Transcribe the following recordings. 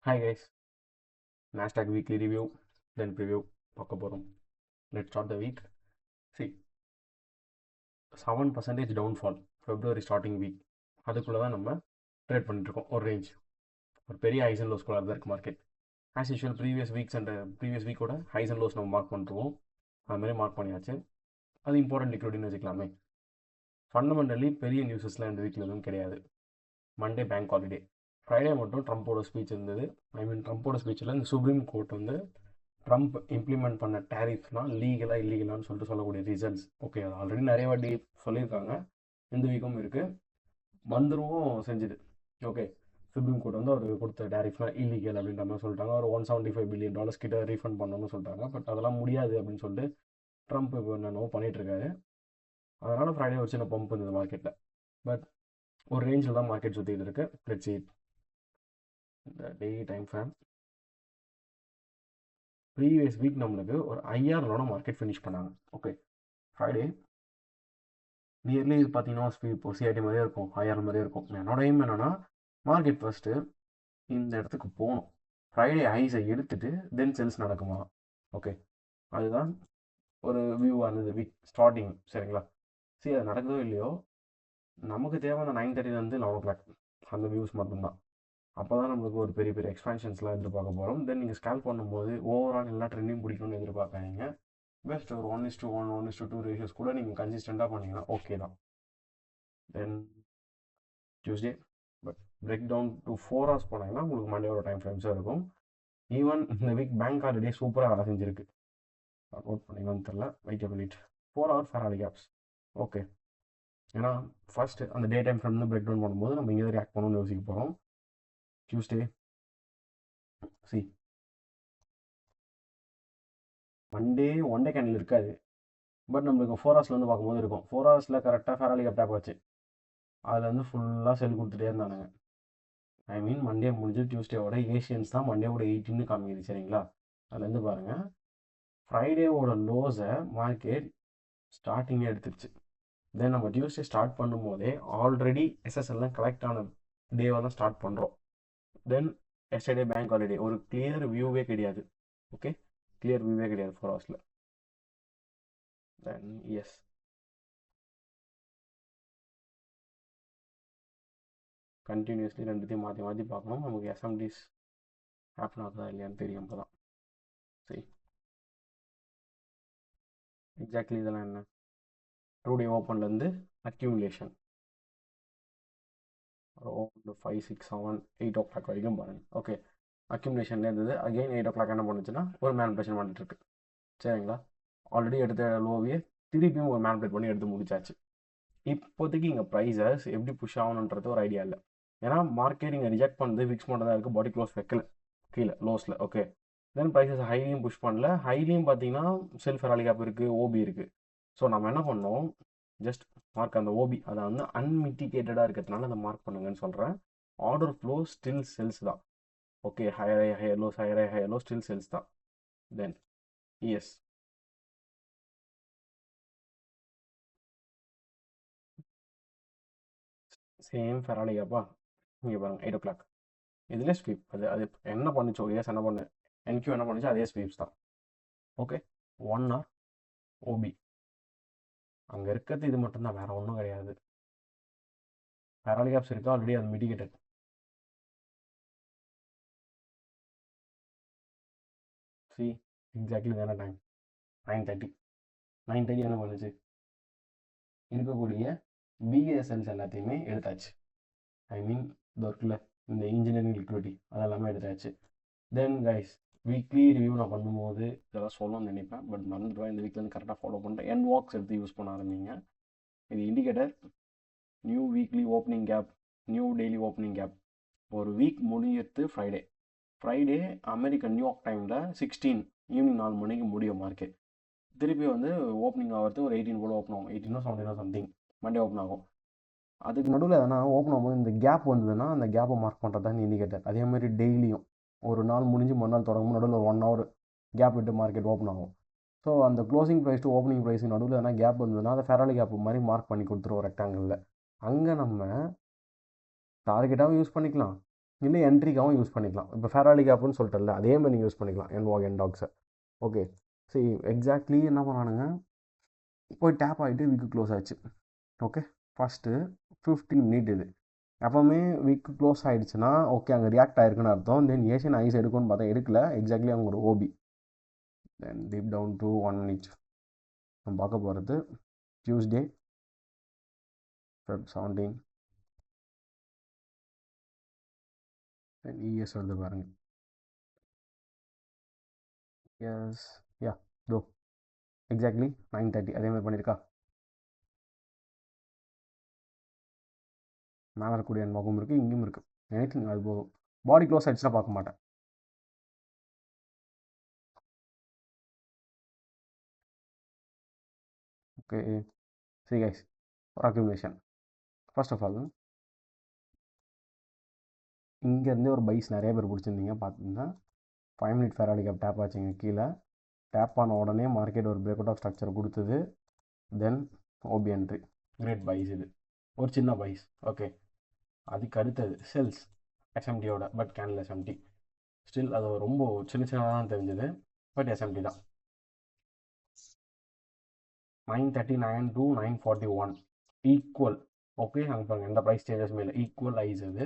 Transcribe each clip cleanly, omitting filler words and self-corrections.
Hi guys, Nasdaq weekly review, then preview பார்க்க போகிறோம். Let's start the week. See, 7% downfall February starting week. அதுக்குள்ளே தான் நம்ம trade பண்ணிட்டுருக்கோம். ஒரு ரேஞ்ச், ஒரு பெரிய ஹைஸ் அண்ட் லோஸ்குள்ளே தான் இருக்குது மார்க்கெட். ஆஸ் யூஷுவல் ப்ரீவியஸ் வீக்கோட ஹைஸ் அண்ட் லோஸ் நம்ம மார்க் பண்ணுறோம். அதுமாதிரி மார்க் பண்ணியாச்சு. அது இம்பார்ட்டன்ட் லிக்விடின்னு வச்சுக்கலாமே. ஃபண்டமெண்டலி பெரிய நியூஸஸ்லாம் இந்த வீக்கில் எதுவும் கிடையாது. Monday bank holiday. ஃப்ரைடே மட்டும் ட்ரம்ப்போட ஸ்பீச் இருந்தது. ட்ரம்ப்போட ஸ்பீச்சில் இந்த சுப்ரீம் கோர்ட் வந்து ட்ரம்ப் இம்ப்ளிமெண்ட் பண்ண டேரிஃப்லாம் லீகலாக இல்லீகலான்னு சொல்லிட்டு சொல்லக்கூடிய ரீசன்ஸ். ஓகே, அது ஆல்ரெடி நிறைய வாட்டி சொல்லியிருக்காங்க. இந்த வீக்கும் இருக்குது, வந்துருவும் செஞ்சுது. ஓகே, சுப்ரீம் கோர்ட் வந்து அவர் கொடுத்த டேரிஃப்லாம் இல்லீகல் அப்படின்ற மாதிரி சொல்லிட்டாங்க. ஒரு $175 பில்லியன் கிட்ட ரீஃபண்ட் பண்ணணும்னு சொல்லிட்டாங்க. பட் அதெல்லாம் முடியாது அப்படின்னு சொல்லிட்டு ட்ரம்ப் இப்போ என்னென்னவோ பண்ணிகிட்ருக்காரு. அதனால் ஃப்ரைடே ஒரு சின்ன பம்ப் இருந்தது மார்க்கெட்டில். பட் ஒரு ரேஞ்சில் தான் மார்க்கெட் சுற்றிட்டு இருக்கு. லெட்ஸ் சீ இந்த daily time frame. Previous week நம்மளுக்கு ஒரு ஐஆர்லோட மார்க்கெட் ஃபினிஷ் பண்ணாங்க. ஓகே, ஃப்ரைடே நியர்லி இது பார்த்தீங்கன்னா இப்போ சிஐடி மாதிரியே இருக்கும், ஐஆர் மாதிரியே இருக்கும். என்னோட எய்ம் என்னென்னா மார்க்கெட் ஃபஸ்ட்டு இந்த இடத்துக்கு போகணும். ஃப்ரைடே ஹைஸை எடுத்துட்டு தென் செல்ஸ் நடக்குமா. ஓகே, அதுதான் ஒரு வியூவாக இருந்தது வீக் ஸ்டார்டிங். சரிங்களா, சரி அது நடக்குதோ இல்லையோ, நமக்கு தேவை அந்த 9:30 11 அந்த வியூஸ் மட்டும்தான். அப்போ தான் நம்மளுக்கு ஒரு பெரிய பெரிய எக்ஸ்பான்ஷன்ஸ்லாம் எதிர்பார்க்க போகிறோம். தென் நீங்கள் ஸ்கேல் பண்ணும்போது ஓவரால் எல்லா ட்ரெண்டையும் பிடிக்கணும்னு எதிர்பார்க்காதீங்க. பெஸ்ட் ஒரு 1:1 1:2 ரேஷியோஸ் கூட நீங்கள் கன்சிஸ்டண்ட்டாக பண்ணிங்கன்னா ஓகே தான். Then Tuesday but break down to 4 hours போனாங்கன்னா உங்களுக்கு மண்டேயோட டைம் ஃப்ரேம்ஸாக இருக்கும். ஈவன் இந்த வீக் பேங்க் ஹாலிடே சூப்பராக வேலை செஞ்சுருக்கு. நோட் பண்ணிங்கன்னு தெரில, wait a minute. 4 hour fair value gaps. Okay, ஏன்னா ஃபர்ஸ்ட் அந்த day time frame break down பண்ணும்போது நம்ம இங்கே ரியாக்ட் பண்ணணும்னு யோசிக்க போகிறோம். Tuesday see Monday one day candle இருக்காது. பட் நம்மளுக்கு 4 hours வந்து பார்க்கும்போது இருக்கும். 4 hours கரெக்டாக ஃபெராலி கேப் டேப் வச்சு அதில் வந்து ஃபுல்லாக செல் கொடுத்துட்டே இருந்தானுங்க. மண்டே முடிஞ்சு டியூஸ்டேவோட ஏஷியன்ஸ் தான் மண்டேவோட 18 காமிக்குது. சரிங்களா, அதுலேருந்து பாருங்கள் ஃப்ரைடேவோட லோஸை மார்க்கெட் ஸ்டார்டிங்கே எடுத்துருச்சு. தென் நம்ம டியூஸ்டே ஸ்டார்ட் பண்ணும்போதே ஆல்ரெடி எஸ்எஸ்எல்லாம் கலெக்ட் ஆன டேவாக தான் ஸ்டார்ட் பண்ணுறோம். தென் எஸ்டர்டே பேங்க் ஹாலிடே, ஒரு கிளியர் வியூவே கிடையாது. ஓகே, கிளியர் வியூவே கிடையாது 4 hours. தென் எஸ், கண்டினியூஸ்லி ரெண்டுத்தையும் மாற்றி மாற்றி பார்க்கணும். நமக்கு எஸ்எம்டிஸ் ஹேப்பன் ஆகுதா இல்லையான்னு தெரியும். அப்போ தான் சரி எக்ஸாக்ட்லி இதெல்லாம் என்ன டூ டே ஓப்பன்லேருந்து அக்யூமுலேஷன் ஒரு 5 6 7 8 வரைக்கும் பாருங்கள். ஓகே, அக்யூமுலேஷன்ல இருந்தது. அகெயின் 8 என்ன பண்ணுச்சுன்னா ஒரு மேனிபுலேஷன் பண்ணிட்டு இருக்கு. சரிங்களா, ஆல்ரெடி எடுத்த லோவியே திருப்பியும் ஒரு மேனிபுலேட் பண்ணி எடுத்து முடிச்சாச்சு. இப்போதைக்கு இங்கே ப்ரைஸஸ் எப்படி புஷ் ஆகணுன்றது ஒரு ஐடியா இல்லை. ஏன்னா மார்க்கெட் இங்கே ரிஜெக்ட் பண்ணது ஃபிக்ஸ் மட்டும் தான் இருக்குது, பாடி க்ளோஸ் வைக்கல கீழே லோஸில். ஓகே, தென் ப்ரைஸஸ் ஹைலியும் புஷ் பண்ணல. ஹைலியும் பார்த்தீங்கன்னா செல்ஃப் ஃபெராலி கேப் இருக்குது, ஓபி இருக்குது. ஸோ நம்ம என்ன பண்ணோம், ஜஸ்ட் மார்க் அந்த ஓபி அதை வந்து அன்மிட்டிகேட்டடாக இருக்கிறதுனால அதை மார்க் பண்ணுங்கன்னு சொல்கிறேன். ஆர்டர் ஃப்ளோ ஸ்டில் செல்ஸ் தான். Okay, higher low still sells தான். தென் எஸ், சேம் ஃபெராலி கேப்பா. இங்கே பாருங்கள் 8 இதிலே ஸ்வீப். அது அது என்ன பண்ணுச்சோ எஸ் என்ன பண்ணு என்கியூ என்ன பண்ணுச்சோ அதே ஸ்வீப்ஸ் தான். ஓகே, 1 hour ஓபி அங்கே இருக்கிறது இது மட்டும்தான், வேறு ஒன்றும் கிடையாது. ஃபெராலி கேப்ஸ் இருக்கா ஆல்ரெடி, அது மிட்டிகேட்டட். சி எக்ஸாக்ட்லி வேணா டைம் 9:30 என்ன பண்ணுச்சு, இருக்கக்கூடிய பிஎஸ்எல்ஸ் எல்லாத்தையுமே எடுத்தாச்சு. இந்த ஒர்க்கில் இந்த இன்ஜினியரிங் லிக்விடிட்டி அதெல்லாமே எடுத்தாச்சு. தென் கைஸ் வீக்லி ரிவ்யூ நான் பண்ணும்போது இதெல்லாம் சொல்லணும்னு நினைப்பேன், பட் மறந்துடுவேன். இந்த வீக்லேருந்து கரெக்டாக ஃபாலோ பண்ணுறேன். என் வாக்ஸ் எடுத்து யூஸ் பண்ண ஆரம்பிங்க. இது indicator, new weekly opening gap, new daily opening gap. ஒரு வீக் முடியறது ஃப்ரைடே அமெரிக்கன் நியூயார்க் டைமில் 16 ஈவினிங் 4 மணிக்கு முடியும் மார்க்கெட். திருப்பி வந்து ஓப்பனிங் ஆகிறது ஒரு 18 போல் ஓப்பன் ஆகும், 18 17 சம்திங் மண்டே ஓப்பன் ஆகும். அதுக்கு நடுவில் எதனா ஓப்பன் ஆகும்போது இந்த கேப் வந்ததுன்னா அந்த கேப்பை மார்க் பண்ணுறது தான் இண்டிகேட்டர். அதே மாதிரி டெய்லியும் ஒரு நாள் முடிஞ்சு மறுநாள் தொடங்கும் நடுவில் ஒரு 1 hour கேப் விட்டு மார்க்கெட் ஓப்பன் ஆகும். ஸோ அந்த closing price to opening price நடுவில் எதனா கேப் வந்ததுன்னா அதை ஃபெராலி கேப் மாதிரி மார்க் பண்ணி கொடுத்துருவோம் ரெக்டாங்கிளில். அங்கே நம்ம டார்கெட்டாகவும் யூஸ் பண்ணிக்கலாம், இல்லை என்ட்ரிக்காகவும் யூஸ் பண்ணிக்கலாம். இப்போ ஃபெராலி கேப்னு சொல்லிட்டல, அதே மாதிரி நீங்கள் யூஸ் பண்ணிக்கலாம் என்வாக் என்டாக்ஸை. ஓகே, சரி எக்ஸாக்ட்லி என்ன பண்ணானுங்க, போய் டேப் ஆகிட்டு வீக்கு க்ளோஸ் ஆச்சு. ஓகே, ஃபஸ்ட்டு 15 மினிட் இது எப்போவுமே வீக்கு க்ளோஸ் ஆகிடுச்சுன்னா ஓகே அங்கே ரியாக்ட் ஆகிருக்குன்னு அர்த்தம். தென் ஏஷியன் ஐஸ் எடுக்கும்னு பார்த்தா எடுக்கல. எக்ஸாக்ட்லி அவங்க ஒரு OB. Then deep down to 1 minute நம்ம பார்க்க போகிறது டியூஸ்டே Feb 17. தென் இஎஸ் வருது பாருங்க. எஸ், யா, தோ எக்ஸாக்ட்லி 9:30 அதே மாதிரி பண்ணியிருக்கா. மேலே இருக்கக்கூடிய முகம் இருக்குது, இங்கேயும் இருக்குது. எனி அது போதும். பாடி க்ளோஸ் ஆகிடுச்சுன்னா பார்க்க மாட்டேன். ஓகே, சரி கைஸ், ஒரு அக்யூமுலேஷன். ஃபர்ஸ்ட் ஆஃப் ஆல் இங்கேருந்தே ஒரு பைஸ் நிறைய பேர் பிடிச்சிருந்தீங்க பார்த்தீங்கன்னா 5 மினிட் ஃபெராலி கேப் டேப் ஆச்சுங்க. கீழே டேப் ஆன உடனே மார்க்கெட் ஒரு பிரேக் அவுட் ஆஃப் ஸ்ட்ரக்சர் கொடுத்தது. Then OB entry, great buys. இது ஒரு சின்ன பைஸ். ஓகே, அதுக்கு அடுத்தது செல்ஸ் எஸ்எம்டியோட, பட் கேண்டில் எஸ்எம்டி ஸ்டில் அது ரொம்ப சின்ன சின்னதாக தான் தெரிஞ்சது, பட் எஸ்எம்டி தான். 9:39 to 9:41 ஈக்குவல். ஓகே, அங்கே பாருங்கள் எந்த ப்ரைஸ் சேஞ்சஸுமே இல்லை, ஈக்குவல் ஐஸ். இது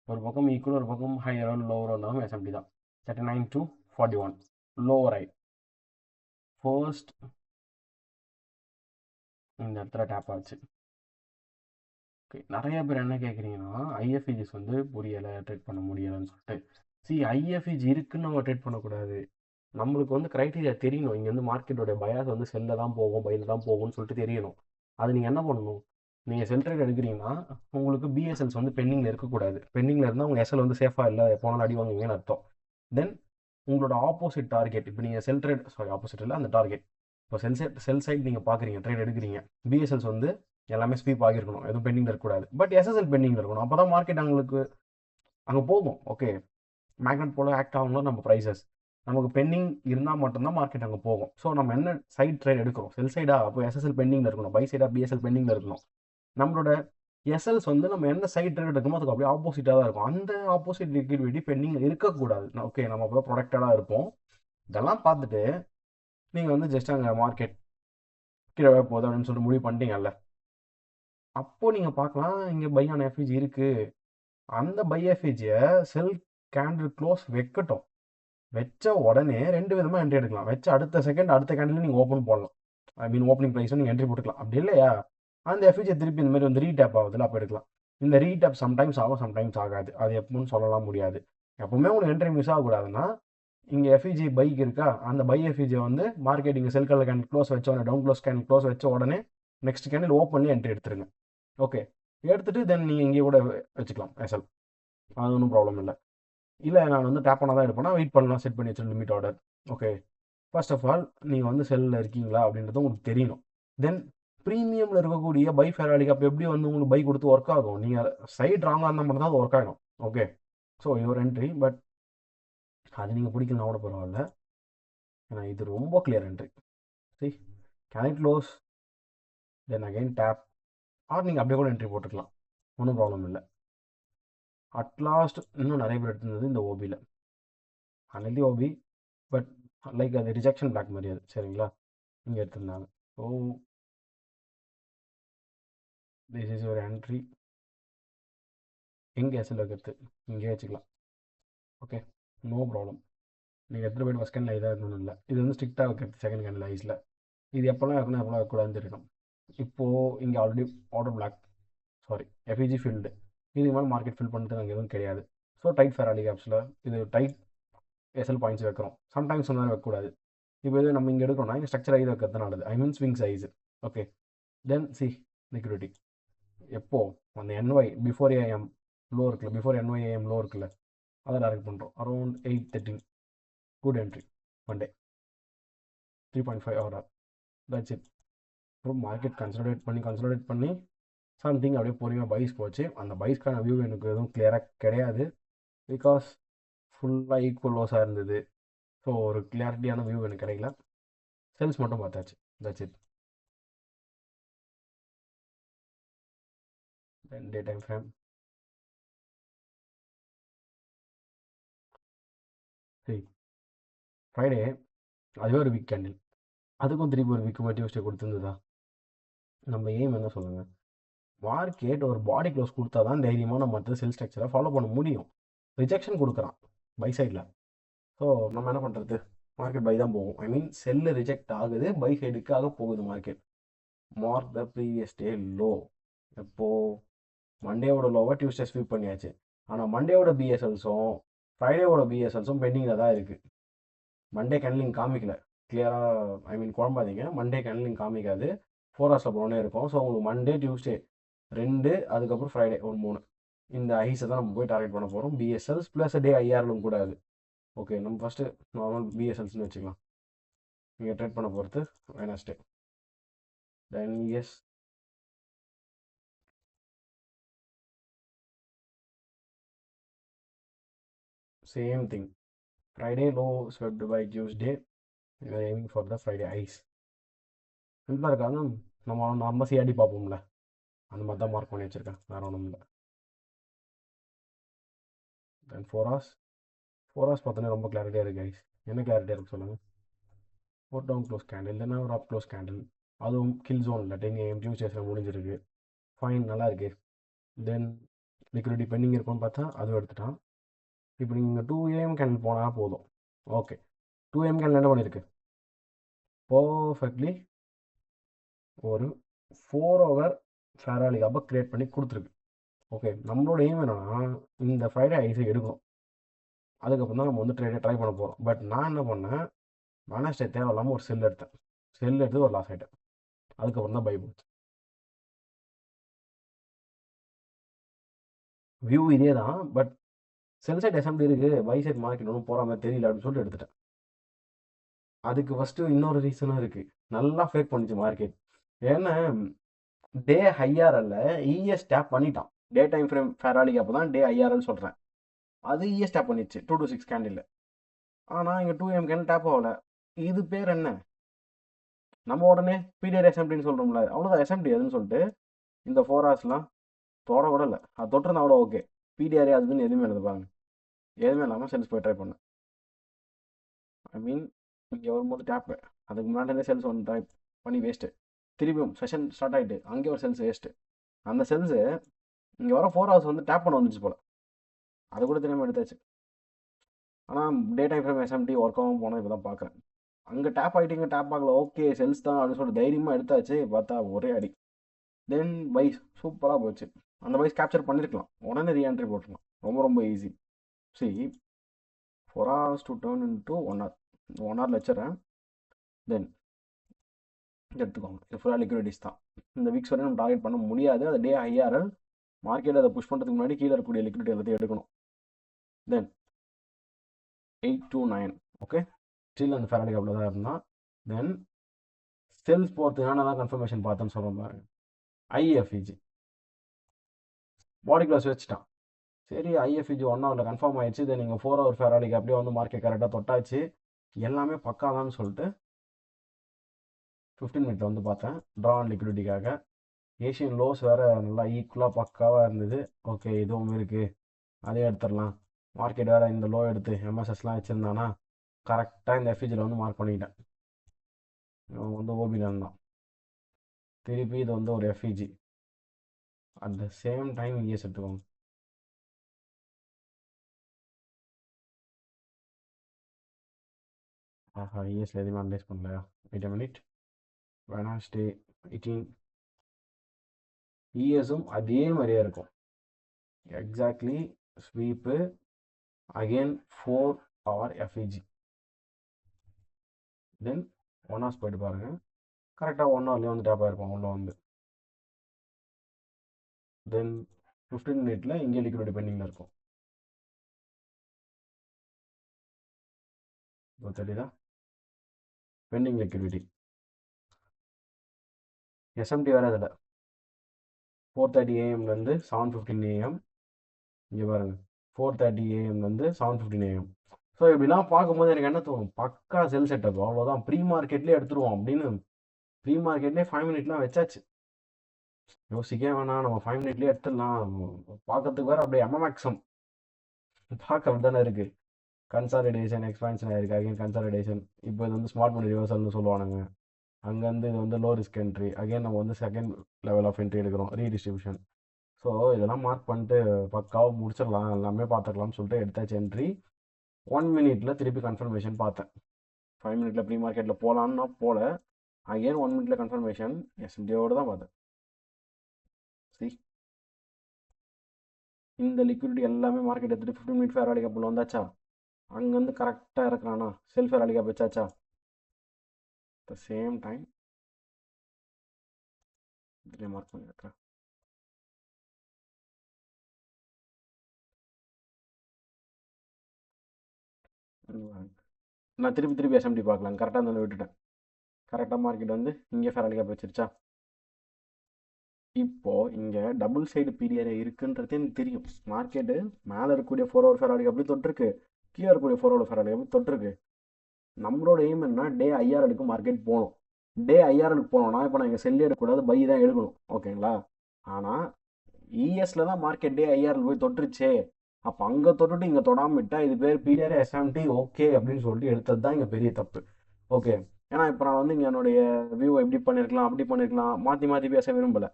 ஒரு பக்கம் ஈக்குவல், ஒரு பக்கம் ஹையரோ லோவரோ இருந்தாலும் எஸ்எம்டி தான். 39 to 41 லோவர் ஐ. ஃபர்ஸ்ட் இந்த இடத்துல டேப் ஆச்சு. ஓகே, நிறைய பேர் என்ன கேட்குறீங்கன்னா ஐஎஃப்இஜிஸ் வந்து புரியலை, ட்ரேட் பண்ண முடியலைன்னு சொல்லிட்டு. ஐஎஃப்இஜி இருக்குன்னு நம்ம ட்ரேட் பண்ணக்கூடாது. நம்மளுக்கு வந்து க்ரைட்டீரியா தெரியணும். இங்கே வந்து மார்க்கெட்டோட பயாஸ் வந்து செல்லில் தான் போகும், பையில் தான் போகும்னு சொல்லிட்டு தெரியணும். அது நீங்கள் என்ன பண்ணணும், நீங்கள் செல் ட்ரேட் எடுக்கிறீங்கன்னா உங்களுக்கு பிஎஸ்எல்ஸ் வந்து பெண்டிங்கில் இருக்கக்கூடாது. பெண்டிங்கில் இருந்தால் உங்கள் எஸ்எல் வந்து சேஃபாக இல்லை, போனாலும் அடி வாங்குவீங்கன்னு அர்த்தம். தென் உங்களோட ஆப்போசிட் டார்கெட், இப்போ நீங்கள் செல் ட்ரேட் ஆப்போசிட் இல்லை அந்த டார்கெட், இப்போ செல் சைட் நீங்கள் பார்க்குறீங்க, ட்ரேட் எடுக்கிறீங்க, பிஎஸ்எல்ஸ் வந்து எல்லாமே ஸ்வீப் ஆகியிருக்கணும், எதுவும் பெண்டிங்கில் இருக்கக்கூடாது. பட் எஸ்எஸ்எல் பெண்டிங்கில் இருக்கணும். அப்போ தான் மார்க்கெட் அவங்களுக்கு அங்கே போகும். ஓகே, மேக்னெட் போல ஆக்ட் ஆகணும் நம்ம ப்ரைஸஸ். நமக்கு பெண்டிங் இருந்தால் மட்டும்தான் மார்க்கெட் அங்கே போகும். ஸோ நம்ம என்ன சைட் ட்ரேட் எடுக்கிறோம், செல் சைடா, அப்போ எஸ்எஸ்எல் பெண்டிங்கில் இருக்கணும், பை சைடா பிஎஸ்எல் பெண்டிங்கில் இருக்கணும். நம்மளோட எஸ்எல்ஸ் வந்து நம்ம என்ன சைட் ட்ரேட் எடுக்கணுமோ அதுக்கு அப்படியே ஆப்போசிட்டாக தான் இருக்கும். அந்த ஆப்போசிட் லிக்விடிட்டி பெண்டிங்கில் இருக்கக்கூடாது. ஓகே, நம்ம அப்போ ப்ரொடக்டடாக இருப்போம். இதெல்லாம் பார்த்துட்டு நீங்கள் வந்து ஜஸ்ட் அங்கே மார்க்கெட் கீழே போகுது அப்படின்னு சொல்லிட்டு முடிவு பண்ணிட்டீங்கல்ல, அப்போது நீங்கள் பார்க்கலாம் இங்கே பை ஆன் எஃப்இஜி இருக்குது. அந்த பை எஃப்இஜியை செல் கேண்டில் க்ளோஸ் வைக்கட்டும், வச்ச உடனே ரெண்டு விதமாக என்ட்ரி எடுக்கலாம். வச்ச அடுத்த செகண்ட் அடுத்த கேண்டில் நீங்கள் ஓப்பன் போடலாம். ஐ மீன் ஓப்பனிங் ப்ரைஸும் நீங்கள் என்ட்ரி போட்டுக்கலாம். அப்படி இல்லையா, அந்த எஃப்இஜியை திருப்பி இந்த மாதிரி வந்து ரீடேப் ஆகுதுல, அப்போ எடுக்கலாம். இந்த ரீடேப் சம்டைம்ஸ் ஆகும், சம்டைம்ஸ் ஆகாது. அது எப்போன்னு சொல்லலாம் முடியாது. எப்பவுமே உங்களுக்கு என்ட்ரி மிஸ் ஆகக்கூடாதுன்னா இங்கே எஃப்இஜி பைக் இருக்கா, அந்த பை எஃப்இஜியை வந்து மார்க்கெட் இங்கே செல் கலர் கேண்டில் க்ளோஸ் வச்ச உடனே, டவுன் கேண்டில் க்ளோஸ் வச்ச உடனே நெக்ஸ்ட் கேண்டில் ஓப்பன்லேயே என்ட்ரி எடுத்துருங்க. ஓகே, எடுத்துட்டு தென் நீங்கள் இங்கே கூட வச்சுக்கலாம் எஸ்எல், அது ஒன்றும் ப்ராப்ளம் இல்லை. இல்லை நான் வந்து டேப் பண்ணால் தான் எடுப்பேன்னா வெயிட் பண்ணலாம், செட் பண்ணி வச்சு limit order. Okay, first of all நீங்கள் வந்து செல்லில் இருக்கீங்களா அப்படின்றது உங்களுக்கு தெரியணும். தென் ப்ரீமியமில் இருக்கக்கூடிய பை ஃபெராலிக்கு அப்போ எப்படி வந்து உங்களுக்கு பை கொடுத்து ஒர்க் ஆகும், நீங்கள் சைட் ராங்காக இருந்தால் மட்டும் தான் அது ஒர்க் ஆகிடும். ஓகே, ஸோ இது ஒரு என்ட்ரி, பட் அது நீங்கள் பிடிக்கலாம் கூட பரவாயில்ல, ஏன்னா இது ரொம்ப கிளியர் என்ட்ரி. சரி, can it close, then again tap, or நீங்கள் அப்படியே கூட என்ட்ரி போட்டுக்கலாம், ஒன்றும் ப்ராப்ளம் இல்லை. அட்லாஸ்ட் இன்னும் நிறைய பேர் எடுத்துருந்தது இந்த ஓபியில், அன்ஹெல்தி ஓபி, பட் லைக் அது ரிஜெக்ஷன் பேக் மாதிரி அது, சரிங்களா, இங்கே எடுத்திருந்தாங்க. ஸோ திஸ் இஸ் ஒரு என்ட்ரி. எங்கே எஸ்எல் வைக்கிறது, இங்கே வச்சுக்கலாம். Okay, no problem. நீங்கள் எடுத்துகிட்டு போய்ட்டு ஃபஸ்ட் கேண்டில் இதாக இருக்கணும் இல்லை, இது வந்து ஸ்ட்ரிக்டாக வைக்கிறது செகண்ட் கேண்டில் ஐஸில். இது எப்போல்லாம் இருக்கணும் எப்போல்லாம் வைக்கக்கூடாதுன்னு தெரியணும். இப்போது இங்கே already order black, sorry FEG field, இதுக்கு மேலே மார்க்கெட் ஃபில் பண்ணுறது அங்கே எதுவும் கிடையாது. ஸோ டைட் ஃபெராலி கேப்ஸில் இது டைட் எஸ்எல் பாயிண்ட்ஸ் வைக்கிறோம். சம்டைம்ஸ் வந்து வைக்கக்கூடாது. இப்போ இது நம்ம இங்கே எடுக்கணும்னா இங்கே ஸ்ட்ரக்சர் ஐது வைக்கிறது நல்லது, ஐ மீன் ஸ்விங் சைஸ். ஓகே, தென் சி லிக்விடிட்டி எப்போ அந்த என்ஒய் பிஃபோர் ஏஎம் லோ இருக்குல்ல, பிஃபோர் என்ஒய் ஏஎம் லோ இருக்குல்ல, அதை டைரக்ட் பண்ணுறோம் around 8:13. Good entry Monday 3.5 order, that's it. அப்புறம் மார்க்கெட் கன்சல்டேட் பண்ணி சம்திங் அப்படியே பொறுமையாக பைஸ் போச்சு. அந்த பைஸ்க்கான வியூ எனக்கு எதுவும் கிளியராக கிடையாது, பிகாஸ் ஃபுல்லாக ஈக்குவல் லோஸாக இருந்தது. ஸோ ஒரு கிளியாரிட்டியான வியூ எனக்கு கிடைக்கல. செல்ஸ் மட்டும் பார்த்தாச்சு, that's it. Day time frame சரி, ஃப்ரைடே அதுவே ஒரு வீக் கேண்டில், அதுக்கும் திருப்பி ஒரு வீக்குமா டியூஸ்டே கொடுத்துருந்ததா? நம்ம எய்ம் என்ன சொல்லுங்க? மார்க்கெட் ஒரு பாடி க்ளோஸ் கொடுத்தா தான் தைரியமான மற்ற செல் ஸ்ட்ரக்சரை ஃபாலோ பண்ண முடியும். ரிஜெக்ஷன் கொடுக்குறான் பை சைடில். ஸோ நம்ம என்ன பண்ணுறது? மார்க்கெட் பை தான் போகும். ஐ மீன் செல்லு ரிஜெக்ட் ஆகுது, பை சைடுக்காக போகுது market. Mark the previous day low. எப்போ? மண்டேவோட லோவை டியூஸ்டே ஸ்வீப் பண்ணியாச்சு. ஆனால் மண்டேவோட பிஎஸ்எல்ஸும் ஃப்ரைடேவோட பிஎஸ்எல்ஸும் பெண்டிங்கில் தான் இருக்குது. மண்டே கேண்டலிங் காமிக்கல கிளியராக. ஐ மீன் குழம்பாதீங்க, மண்டே கேண்டலிங் காமிக்காது. 4 ஹவர்ஸில் போனே இருக்கும். ஸோ உங்களுக்கு மண்டே டியூஸ்டே 2, அதுக்கப்புறம் ஃப்ரைடே ஒரு 3, இந்த ஐஸை தான் நம்ம போய் டார்கெட் பண்ண போகிறோம். பிஎஸ்எல்ஸ் ப்ளஸ் டே ஐஆர்லும் கூட அது. ஓகே, நம்ம ஃபஸ்ட்டு நார்மல் பிஎஸ்எல்ஸ்னு வச்சுக்கலாம். நீங்கள் ட்ரேட் பண்ண போகிறது Wednesday. Then yes, same thing. Friday low swept by Tuesday. You are aiming for the Friday highs. சிம்பிளாக இருக்காங்க. நம்ம சிஆர்டி பார்ப்போம்ல, அந்த மாதிரி தான் மார்க் பண்ணி வச்சுருக்கேன், வேறு ஒன்றும் இல்லை. தென் 4 ஹவர்ஸ். 4 ஹவர்ஸ் பார்த்தோன்னே ரொம்ப கிளாரிட்டியாக இருக்குது ஐஸ். என்ன கிளாரிட்டியாக இருக்குது சொல்லுங்கள்? ஒரு டவுன் க்ளோஸ் கேண்டில், இல்லைன்னா ஒரு அப் க்ளோஸ் கேண்டில், அதுவும் கில் ஜோனில் 10 AM டியூஸ்டேஸில் முடிஞ்சிருக்கு. ஃபைன், நல்லா இருக்கு. தென் லிக்விடிட்டி பெண்டிங் இருக்கும்னு பார்த்தா அதுவும் எடுத்துட்டான். இப்போ நீங்கள் 2 AM கேண்டில் போனால் போதும். ஓகே, 2 AM கேண்டில் என்ன பண்ணியிருக்கு? பர்ஃபெக்ட்லி ஒரு 4 ஹவர் ஃபேராலி அப்போ க்ரியேட் பண்ணி கொடுத்துருக்கு. ஓகே, நம்மளோட எய்ம் என்னன்னா இந்த ஃப்ரைடே ஐஸை எடுக்கணும். அதுக்கப்புறம் தான் நம்ம வந்து ட்ரை பண்ண போகிறோம். பட் நான் என்ன பண்ணேன், வெனஸ்டே தேவையில்லாமல் ஒரு செல் எடுத்தேன். செல் எடுத்து ஒரு லாஸ் ஆகிட்டேன். அதுக்கப்புறம் தான் பை போச்சு. வியூ இதே தான், பட் செல் சைட் எஸ்எம்டி இருக்குது, பை சைட் மார்க்கெட் ஒன்றும் போகிற மாதிரி தெரியல அப்படின்னு சொல்லிட்டு எடுத்துட்டேன். அதுக்கு ஃபஸ்ட்டு இன்னொரு ரீசனும் இருக்குது. நல்லா ஃபேக் பண்ணிச்சு மார்க்கெட். ஏன்னா டே ஹைஆர்எல்ல இஎஸ் டேப் பண்ணிட்டான். டே டைம் ஃப்ரேம் ஃபேராலிக்கு அப்போ தான் டே ஐஆர்எல் சொல்கிறேன். அது இஎஸ் டேப் பண்ணிடுச்சு 2 to 6 கேண்டில். ஆனால் இங்கே 2 AM கேண்டில் டேப் ஆகல. இது பேர் என்ன? நம்ம உடனே பீரியட் எஸ்எம்டின்னு சொல்கிறோம்ல, அவ்வளோதான் எஸ்எம்டி அதுன்னு சொல்லிட்டு இந்த 4 ஹவர்ஸ்லாம் தொட கூட இல்லை. அது தொட்டிருந்தா கூட ஓகே, பிடிஆர் அதுன்னு எதுவுமே இல்லை பாருங்க. எதுவுமே இல்லாமல் செல்ஸ் போய் ட்ரை பண்ணேன். ஐ மீன் இங்கே வரும்போது டேப்பு, அதுக்கு முன்னாடி செல்ஸ் ஒன்று ட்ரை பண்ணி வேஸ்ட்டு. திரும்பியும் செஷன் ஸ்டார்ட் ஆகிட்டு அங்கேயே ஒரு செல்ஸ் வேஸ்ட்டு. அந்த செல்ஸு இங்கே வர 4 ஹவர்ஸ் வந்து டேப் பண்ண வந்துச்சு போல், அது கூட தெரியாமல் எடுத்தாச்சு. ஆனால் டே டைம் ஃப்ரேம் எஸ்எம்டி ஒர்க் ஆகும் போனால் இப்போ தான் பார்க்குறேன். அங்கே டேப் ஆகிட்டீங்க, டேப் ஆகல, ஓகே செல்ஸ் தான் அப்படின்னு சொல்லிட்டு தைரியமாக எடுத்தாச்சு. பார்த்தா ஒரே அடி. தென் பைஸ் சூப்பராக போச்சு. அந்த பைஸ் கேப்சர் பண்ணியிருக்கலாம், உடனே ரீஎன்ட்ரி போட்டுருக்கலாம், ரொம்ப ரொம்ப easy. C 4 hours to turn into 1 hour. 1 hour வச்சுறேன். தென் எடுத்துக்கோங்க, இது ஃபுல்லாக லிக்விடிட்டிஸ் தான். இந்த வீக்ஸ் வரையும் நம்ம டார்கெட் பண்ண முடியாது. அது டே ஐஆர்எல் மார்க்கெட் அதை புஷ் பண்ணுறதுக்கு முன்னாடி கீழே இருக்கக்கூடிய லிக்விடிட்டி எல்லாத்தையும் எடுக்கணும். தென் 8 to 9. ஓகே, ஸ்டில் அந்த ஃபேரடிக் அவ்வளோ தான் இருந்தால். தென் செல்ஸ் போகிறதுக்கான தான் கன்ஃபர்மேஷன் பார்த்தேன்னு சொல்கிறோம் பாருங்க. ஐஎஃப்இஜி பாடி கிளாஸ் வச்சுட்டான். சரி, ஐஎஃப்இஜி 1 ஹவரில் கன்ஃபார்ம் ஆயிடுச்சு. தென் நீங்கள் 4 ஹவர் ஃபேரடிக் அப்படியே வந்து மார்க்கெட் கரெக்டாக தொட்டாச்சு, எல்லாமே பக்காதான்னு சொல்லிட்டு 15 மினிட்ல வந்து பார்த்தேன் ட்ரான் லிக்விடிட்டிக்காக. ஏஷியன் லோஸ் வேறு நல்லா ஈக்குவலாக பக்காவாக இருந்தது. ஓகே, இதுவும் இருக்குது, அதே எடுத்துடலாம். மார்க்கெட் வேறு இந்த லோ எடுத்து எம்எஸ்எஸ்லாம் வச்சுருந்தானா கரெக்டாக இந்த எஃப்இஜியில் வந்து மார்க் பண்ணிக்கிட்டேன். இவன் வந்து ஓபியில் இருந்தான். திருப்பி இது வந்து ஒரு FVG. At the same time ES எடுத்துக்கோங்க. ஆஹா, இஎஸ்ல எதுவுமே அனலைஸ் பண்ணலையா? Wait a minute. வெனஸ்டே 18. இஎஸும் அதே மாதிரியே இருக்கும் exactly. Sweep again 4 hour FVG. Then 1 hours போயிட்டு பாருங்கள், கரெக்டாக 1 hourலேயே வந்து டேப் ஆகிருப்போம் உள்ள வந்து. தென் 15 மினிட்ல இங்கே லிக்விடிட்டி பெண்டிங்கில் இருக்கும். இப்போ தெரியுதா? பெண்டிங் லிக்விடிட்டி எஸ்எம்டி வேறு இதில் 4:30 AM 7:15 AM. இங்கே பாருங்கள், 4:30 AM 7:15 AM. ஸோ இப்படிலாம் பார்க்கும்போது எனக்கு என்ன தோணும், பக்கா செல் செட்டப், அவ்வளோதான் ப்ரீ மார்க்கெட்லேயே எடுத்துருவோம் அப்படின்னு. ப்ரீ மார்க்கெட்லேயே 5 மினிட்லாம் வச்சாச்சு. யோசிக்கவே வேணாம், நம்ம 5 மினிட்லேயே எடுத்துடலாம். பார்க்கறதுக்கு வேறு அப்படியே எம்எம்எக்ஸம் பார்க்க அப்படி தானே இருக்குது. கன்சாலிடேஷன் எக்ஸ்பான்ஷன் ஆயிருக்கு, அகைன் கன்சாலிடேஷன். இப்போ இது வந்து ஸ்மார்ட் மணி ரிவர்சல்னு சொல்லுவானுங்க. அங்கேருந்து இது வந்து லோ ரிஸ்க் என்ட்ரி, அகைன் நம்ம வந்து செகண்ட் லெவல் ஆஃப் என்ட்ரி எடுக்கிறோம், ரீடிஸ்ட்ரிபியூஷன். ஸோ இதெல்லாம் மார்க் பண்ணிட்டு பக்காவாக முடிச்சிடலாம், எல்லாமே பார்த்துக்கலாம்னு சொல்லிட்டு எடுத்தாச்சு என்ட்ரி. 1 மினிட்ல திருப்பி கன்ஃபர்மேஷன் பார்த்தேன். 5 மினிட்ல ப்ரீ மார்க்கெட்டில் போகலான்னா போல, அகைன் 1 மினிட்ல கன்ஃபர்மேஷன் எஸ்எம்டியோடு தான் பார்த்தேன். சி இந்த லிக்விடிட்டி எல்லாமே மார்க்கெட் எடுத்துகிட்டு 15 மினிட் ஃபேர் வேலி கேப்பில் வந்தாச்சா, அங்கேருந்து கரெக்டாக இருக்கிறானா செல்ஃப் ஃபேர் வேலி கேப் வச்சாச்சா. த சேம் டைம் இதிலே மார்க் பண்ணி வைக்கிறேன். நான் திருப்பி எஸ்எம்டி பார்க்கலாம், கரெக்டாக இருந்தாலும் விட்டுட்டேன். கரெக்டாக மார்க்கெட் வந்து இங்கே ஃபேர் வேலி கேப் வச்சிருச்சா. இப்போது இங்கே டபுள் சைடு பீரியட் இருக்குன்றதே எனக்கு தெரியும். மார்க்கெட்டு மேலே இருக்கக்கூடிய 4 ஹவர் ஃபேர் வேலி கேப் தொட்டிருக்கு, கீழே இருக்கக்கூடிய 4 ஹவர் ஃபேர் வேலி கேப் தொட்டிருக்கு. நம்மளோட எய்ம் என்ன, டே ஐஆர்எலுக்கு மார்க்கெட் போகணும். டே ஐஆர்எலுக்கு போனோம்னா இப்போ நான் இங்கே செல்லி எடுக்கக்கூடாது, பை தான் எடுக்கணும், ஓகேங்களா. ஆனால் இஎஸ்ல தான் மார்க்கெட் டே ஐஆர்எல் போய் தொட்டுருச்சே, அப்போ அங்கே தொட்டுட்டு இங்கே தொடாமல் விட்டா இது பேர் பிடிஆர் எஸ்எம்டி ஓகே அப்படின்னு சொல்லிட்டு எடுத்தது தான் இங்கே பெரிய தப்பு. ஓகே, ஏன்னா இப்போ நான் வந்து இங்கே என்னுடைய வியூவை எப்படி பண்ணியிருக்கலாம் அப்படி பண்ணியிருக்கலாம் மாற்றி பேச விரும்பலை.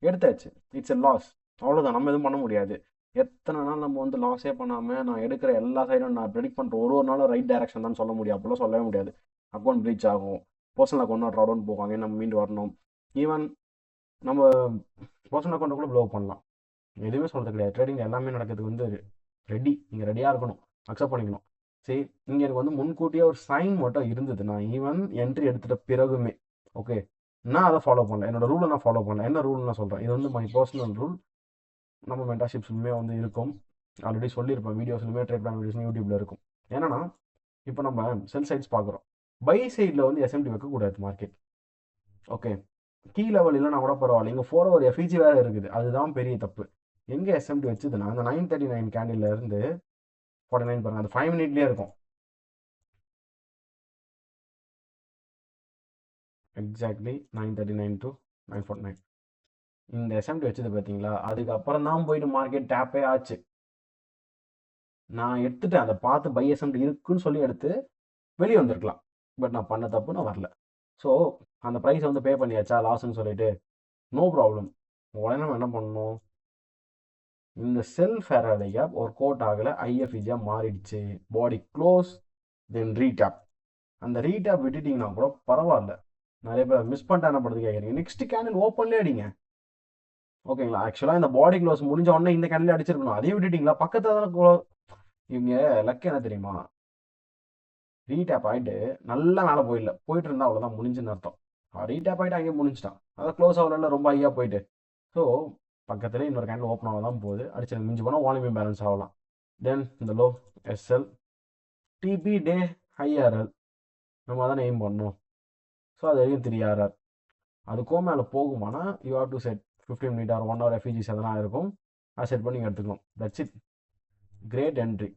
எடுத்தாச்சு, இட்ஸ் எ லாஸ், அவ்வளோதான், நம்ம எதுவும் பண்ண முடியாது. எத்தனை நாள் நம்ம வந்து லாஸே பண்ணாமல் நான் எடுக்கிற எல்லா சைடும் நான் ப்ரெடிக்ட் பண்ணுற ஒரு நாளும் ரைட் டைரக்ஷன் தான் சொல்ல முடியும், அப்போல்லாம் சொல்லவே முடியாது. அக்கௌண்ட் ப்ரீச் ஆகும், பர்சனல் அக்கௌண்ட் ட்ரா டவுன் போவாங்க, நம்ம மீண்டு வரணும். ஈவன் நம்ம பர்சனல் அக்கௌண்ட்டை கூட ப்ளோ பண்ணலாம், எதுவுமே சொல்கிறது கிடையாது. ட்ரேடிங் எல்லாமே நடக்கிறதுக்கு வந்து ரெடி, நீங்கள் ரெடியாக இருக்கணும், அக்செப்ட் பண்ணிக்கணும். சரி, இங்கே எனக்கு வந்து முன்கூட்டியே ஒரு சைன் மட்டும் இருந்தது, நான் ஈவன் என்ட்ரி எடுத்துகிட்ட பிறகுமே. ஓகே, நான் அதை ஃபாலோ பண்ணல, என்னோட ரூலை நான் ஃபாலோ பண்ணல. என்ன ரூல் நான் சொல்கிறேன், இது வந்து மை பர்சனல் ரூல். நம்ம மென்டர்ஷிப்ஸ்லுமே வந்து இருக்கும், ஆல்ரெடி சொல்லியிருப்பேன், வீடியோஸ்லுமே ட்ரேட் பிளான் வீடியோஸ் யூடியூப்ல இருக்கும். ஏன்னா இப்போ நம்ம செல் சைட்ஸ் பார்க்குறோம், பை சைடில் வந்து எஸ்எம்டி வைக்கக்கூடாது மார்க்கெட். ஓகே, கீ லெவல் இல்லைனா கூட பரவாயில்ல, இங்கே 4 ஹவர் எஃப்இஜி வேறு இருக்குது, அதுதான் பெரிய தப்பு. எங்கே எஸ்எம்டி வச்சுதுன்னா அந்த 939 கேண்டில் இருந்து 49 பாருங்க, அது 5 மினிட்லேயே இருக்கும். எக்ஸாக்ட்லி 939 to 949 இந்த எஸ்எம்டி வச்சது பார்த்தீங்களா. அதுக்கப்புறம் தான் போயிட்டு மார்க்கெட் டேப்பே ஆச்சு. நான் எடுத்துட்டேன், அதை பார்த்து பை எஸ்எம்டி இருக்குன்னு சொல்லி எடுத்து வெளியே வந்திருக்கலாம், பட் நான் பண்ண தப்பு, நான் வரல. ஸோ அந்த ப்ரைஸை வந்து பே பண்ணியாச்சா லாஸ்ன்னு சொல்லிட்டு, நோ ப்ராப்ளம். உடனே நம்ம என்ன பண்ணணும், இந்த செல் ஃபேர் வேலி கேப் ஒரு கோட் ஆகலை, ஐஎஃப்இஜியாக மாறிடுச்சு, பாடி க்ளோஸ் தென் ரீடேப். அந்த ரீடேப் விட்டுட்டிங்கன்னா கூட பரவாயில்ல, நிறைய பேர் மிஸ் பண்ணிட்டு என்ன பண்ணுறது கேட்குறீங்க. நெக்ஸ்ட் கேண்டில் ஓப்பன்லேயே அடிங்க, ஓகேங்களா. ஆக்சுவலாக இந்த பாடி க்ளோஸ் முடிஞ்ச உடனே இந்த கேண்டில் அடிச்சிருக்கணும், அதையும் விட்டுட்டிங்களா. பக்கத்தில் தானே இவங்க லக் என்ன தெரியுமா, ரீடேப் ஆகிட்டு நல்லா மேலே போயிட்டு இருந்தால் அவ்வளோதான் முடிஞ்சுன்னு அர்த்தம். ரீடேப் ஆகிட்டு அங்கேயே முடிஞ்சிட்டான், அதை க்ளோஸ் ஆகல ரொம்ப ஹையாக போயிட்டு. ஸோ பக்கத்தில் இன்னொரு கேண்டில் ஓப்பன் ஆக தான் போகுது, அடிச்சு மிஞ்சி போனால் வால்யூம் பேலன்ஸ் ஆகலாம். தென் இந்த லோ எஸ்எல் டிபி டே ஐஆர்எல் நம்ம தானே எய்ம் பண்ணணும். ஸோ அது வரைக்கும் 3RR, அதுக்கும் மேலே போகுமானா you have to set 15 minute or 1 hour FVGs எதனா இருக்கும், அதை செட் பண்ணி எடுத்துக்கணும். That's it, great entry.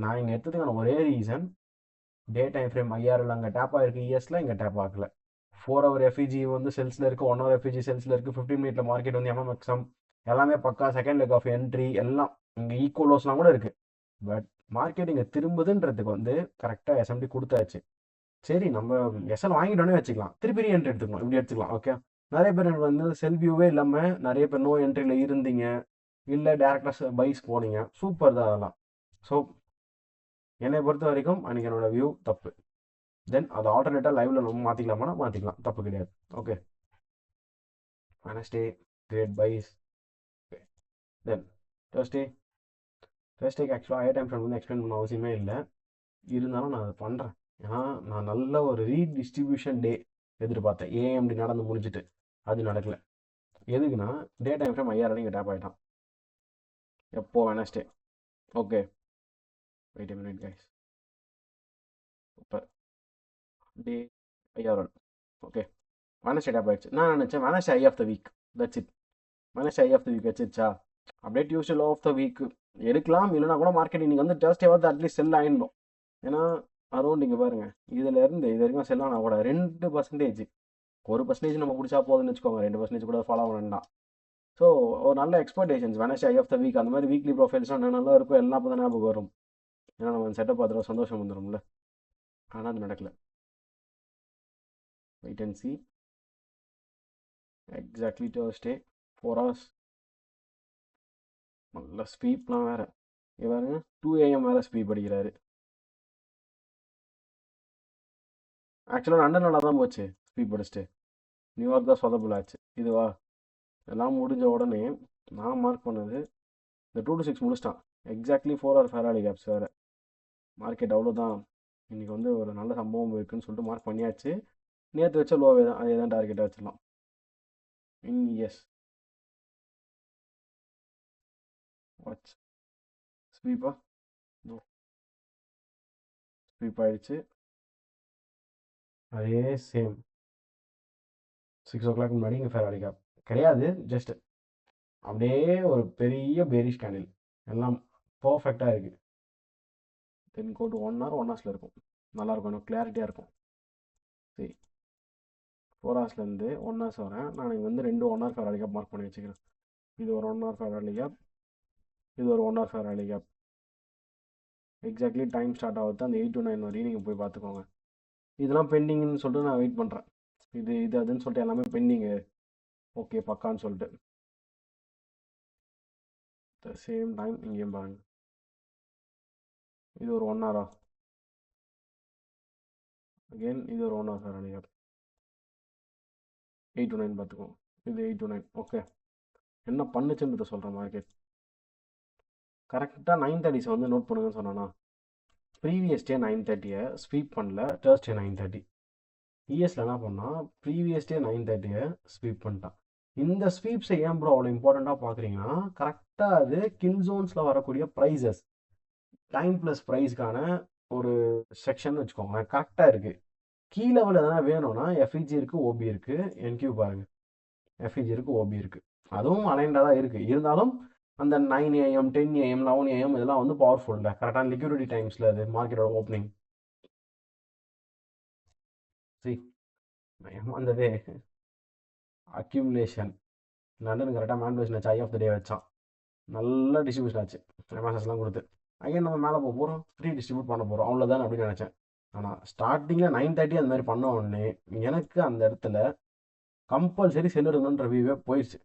நான் இங்கே எடுத்ததுக்கான ஒரே reason, day time frame IRL அங்கே டேப் ஆகிருக்கு, இஎஸ்ல இங்கே டேப் ஆகல. 4 ஹவர் எஃப்இஜி வந்து செல்ஸில் இருக்குது, 1 ஹவர் எஃப்இஜி செல்ஸில் இருக்குது, 15 மினிட்ல மார்க்கெட் வந்து எம்எம்எக்ஸ்எம் எல்லாமே பக்கா, செகண்ட் லெக் ஆஃப் என்ட்ரி எல்லாம் இங்கே ஈக்குவலோஸ்லாம் கூட இருக்குது. பட் மார்க்கெட் இங்கே திரும்புதுன்றதுக்கு வந்து கரெக்டாக எஸ்எம்டி கொடுத்தாச்சு. சரி, நம்ம எஸ்எல் வாங்கிட்டோன்னே வச்சுக்கலாம், திருப்பி என்ட்ரி எடுத்துக்கலாம், இப்படி எடுத்துக்கலாம். ஓகே, நிறைய பேர் எனக்கு வந்து செல் வியூவே இல்லாமல் நிறைய பேர் நோ என்ட்ரியில் இருந்தீங்க, இல்லை டேரக்டாக பைஸ் போனீங்க, சூப்பர் தான் அதெல்லாம். ஸோ என்னை பொறுத்த வரைக்கும் அன்றைக்கி என்னோட வியூ தப்பு. தென் அது ஆல்டர்னேட்டாக லைவ்ல நம்ம மாற்றிக்கலாமானா மாற்றிக்கலாம், தப்பு கிடையாது. ஓகே, வெனஸ்டே கிரேட் பைஸ். தென் தேர்ஸ்டேக்கு ஆக்சுவலாக டைம் ஃப்ரெண்ட் வந்து எக்ஸ்பிளைன் பண்ண அவசியமே இல்லை, இருந்தாலும் நான் அதை பண்ணுறேன். ஏன்னா நான் நல்ல ஒரு ரீடிஸ்ட்ரிபியூஷன் டே எதிர்பார்த்தேன், ஏஎம்டி நடந்து முடிஞ்சுட்டு அது நடக்கல. எதுக்குன்னா டே டைம் ஃப்ரேம் ஐஆர்எல் இங்கே டேப் ஆகிட்டான். எப்போ Wednesday. Okay, wait a minute guys, super day IRL. Okay, Wednesday tap ஆயிடுச்சு. நான் நினச்சேன் Wednesday high of the week, that's it. Wednesday high of the week வச்சிருச்சா, அப்படியே Tuesday low of the week எடுக்கலாம், இல்லைனா கூட மார்க்கெட் நீங்கள் வந்து தேர்ஸ்டேவாவது அட்லீஸ்ட் செல் ஆகிடணும். ஏன்னா அரௌண்ட் இங்கே பாருங்கள், இதுலேருந்து இது வரைக்கும் செல் ஆனால் கூட 2%, 1% நம்ம பிடிச்சா போதுன்னு வச்சுக்கோங்க, 2% கூட ஃபாலோ பண்ணலாம். ஸோ ஒரு நல்ல expectations Wednesday high of the week, அந்த மாதிரி வீக்லி ப்ரொஃபைல்ஸ்லாம் நல்லா இருக்கும், எல்லாம் அப்போ தான் ஞாபகம் வரும். ஏன்னா நம்ம அந்த செட்டை பார்த்துட்டு சந்தோஷம் வந்துடும்ல. ஆனால் அது நடக்கல. Wait and see. Exactly Thursday 4 hours. நல்ல ஸ்வீப்லாம் வேறு. இவருங்க 2 AM வேறு ஸ்வீப் அடிக்கிறாரு. ஆக்சுவலாக அண்டர் நல்லா தான் போச்சு ஸ்வீப் அடிச்சுட்டு. நியூயார்க் தான் சொதப்பல் ஆச்சு. இதுவா எல்லாம் முடிஞ்ச உடனே நான் மார்க் பண்ணது இந்த 2 to 6 முடிச்சிட்டான். எக்ஸாக்ட்லி 4 hour ஃபேராலி கேப்ஸ் வேறு. மார்க்கெட் அவ்வளோதான், இன்றைக்கி வந்து ஒரு நல்ல சம்பவம் இருக்குதுன்னு சொல்லிட்டு மார்க் பண்ணியாச்சு. நேற்று வச்ச லோவே தான், அதே தான் டார்கெட்டாக வச்சிடலாம். எஸ் வாட்ச் ஸ்வீப்பா ஸ்வீப் ஆயிடுச்சு. அதே சேம் 6 o'clock முன்னாடி இங்கே ஃபேராலி கேப் கிடையாது. ஜஸ்ட் அப்படியே ஒரு பெரிய பேரிஷ் கேண்டில், எல்லாம் பர்ஃபெக்டாக இருக்குது. தென் கோ டு 1 hour 1 hours இருக்கும். நல்லாயிருக்கும், இன்னும் கிளாரிட்டியாக இருக்கும். சரி, 4 hours 1 hours வரேன். நான் இங்கே வந்து 2 1 hour ஃபேராலி கேப் மார்க் பண்ணி வச்சுக்கிறேன். இது ஒரு 1 hour ஃபேராலி கேப், இது ஒரு 1 hour fair value gap. Exactly time start ஆகுது அந்த 8 to 9 வரையும் நீங்கள் போய் பார்த்துக்கோங்க. இதெல்லாம் பெண்டிங்னு சொல்லிட்டு நான் வெயிட் பண்ணுறேன். இது அதுன்னு சொல்லிட்டு எல்லாமே பெண்டிங்கு, ஓகே பக்கான்னு சொல்லிட்டு. த சேம் டைம் இங்கேயும் பாருங்க, இது ஒரு 1 hour. அகெயின் இது ஒரு 1 hour ஃபேராலி கேப். 8 to 9 பார்த்துக்கோங்க. இது 8 to 9. ஓகே, என்ன பண்ணுச்சுன்றத சொல்கிறேன். மார்க்கெட் கரெக்டாக 9:30 வந்து நோட் பண்ணுங்கன்னு சொன்னானா. ப்ரீவியஸ் டே 9:30 ஸ்வீப் பண்ணல, தேர்ஸ்டே 9:30. இஎஸ்ல என்ன பண்ணால் ப்ரீவியஸ் டே 9:30 ஸ்வீப் பண்ணிட்டான். இந்த ஸ்வீப்ஸை ஏன் ப்ரோ அவ்வளோ இம்பார்ட்டண்ட்டாக பார்க்குறீங்கன்னா, கரெக்டாக அது கில் ஜோன்ஸில் வரக்கூடிய ப்ரைஸஸ், டைம் ப்ளஸ் ப்ரைஸ்க்கான ஒரு செக்ஷன் வச்சுக்கோங்களேன், கரெக்டாக இருக்குது. கீ லெவல் எதனா வேணும்னா எஃப்இஜி இருக்குது, ஓபி இருக்குது. என்கியூ பாருங்கள், எஃப்இஜி இருக்குது, ஓபி இருக்குது. அதுவும் அலைண்டாக தான் இருக்குது. இருந்தாலும் அந்த 9 AM 10 AM 11 AM இதெல்லாம் வந்து பவர்ஃபுல் இல்லை, கரெக்டான லிக்விடிட்டி டைம்ஸில் அது மார்க்கெட்டோட ஓப்பனிங். சரி, ஏமாந்ததே அக்யூமுலேஷன். லண்டன் கரெக்டாக மேன்பேஷன் ஆச்சு, ஐ ஆஃப் த டே வச்சான். நல்ல டிஸ்ட்ரிபியூஷன் ஆச்சு, எம்எஸ்எஸ்லாம் கொடுத்து. அகைன் நம்ம மேலே போக போகிறோம், ஃப்ரீ டிஸ்ட்ரிபியூட் பண்ண போகிறோம், அவ்வளோதான் அப்படின்னு நினச்சேன். ஆனால் ஸ்டார்டிங்கில் 9:30 அந்த மாதிரி பண்ண உடனே எனக்கு அந்த இடத்துல கம்பல்சரி செல் எடுக்கணுன்ற வியூவே போயிடுச்சு.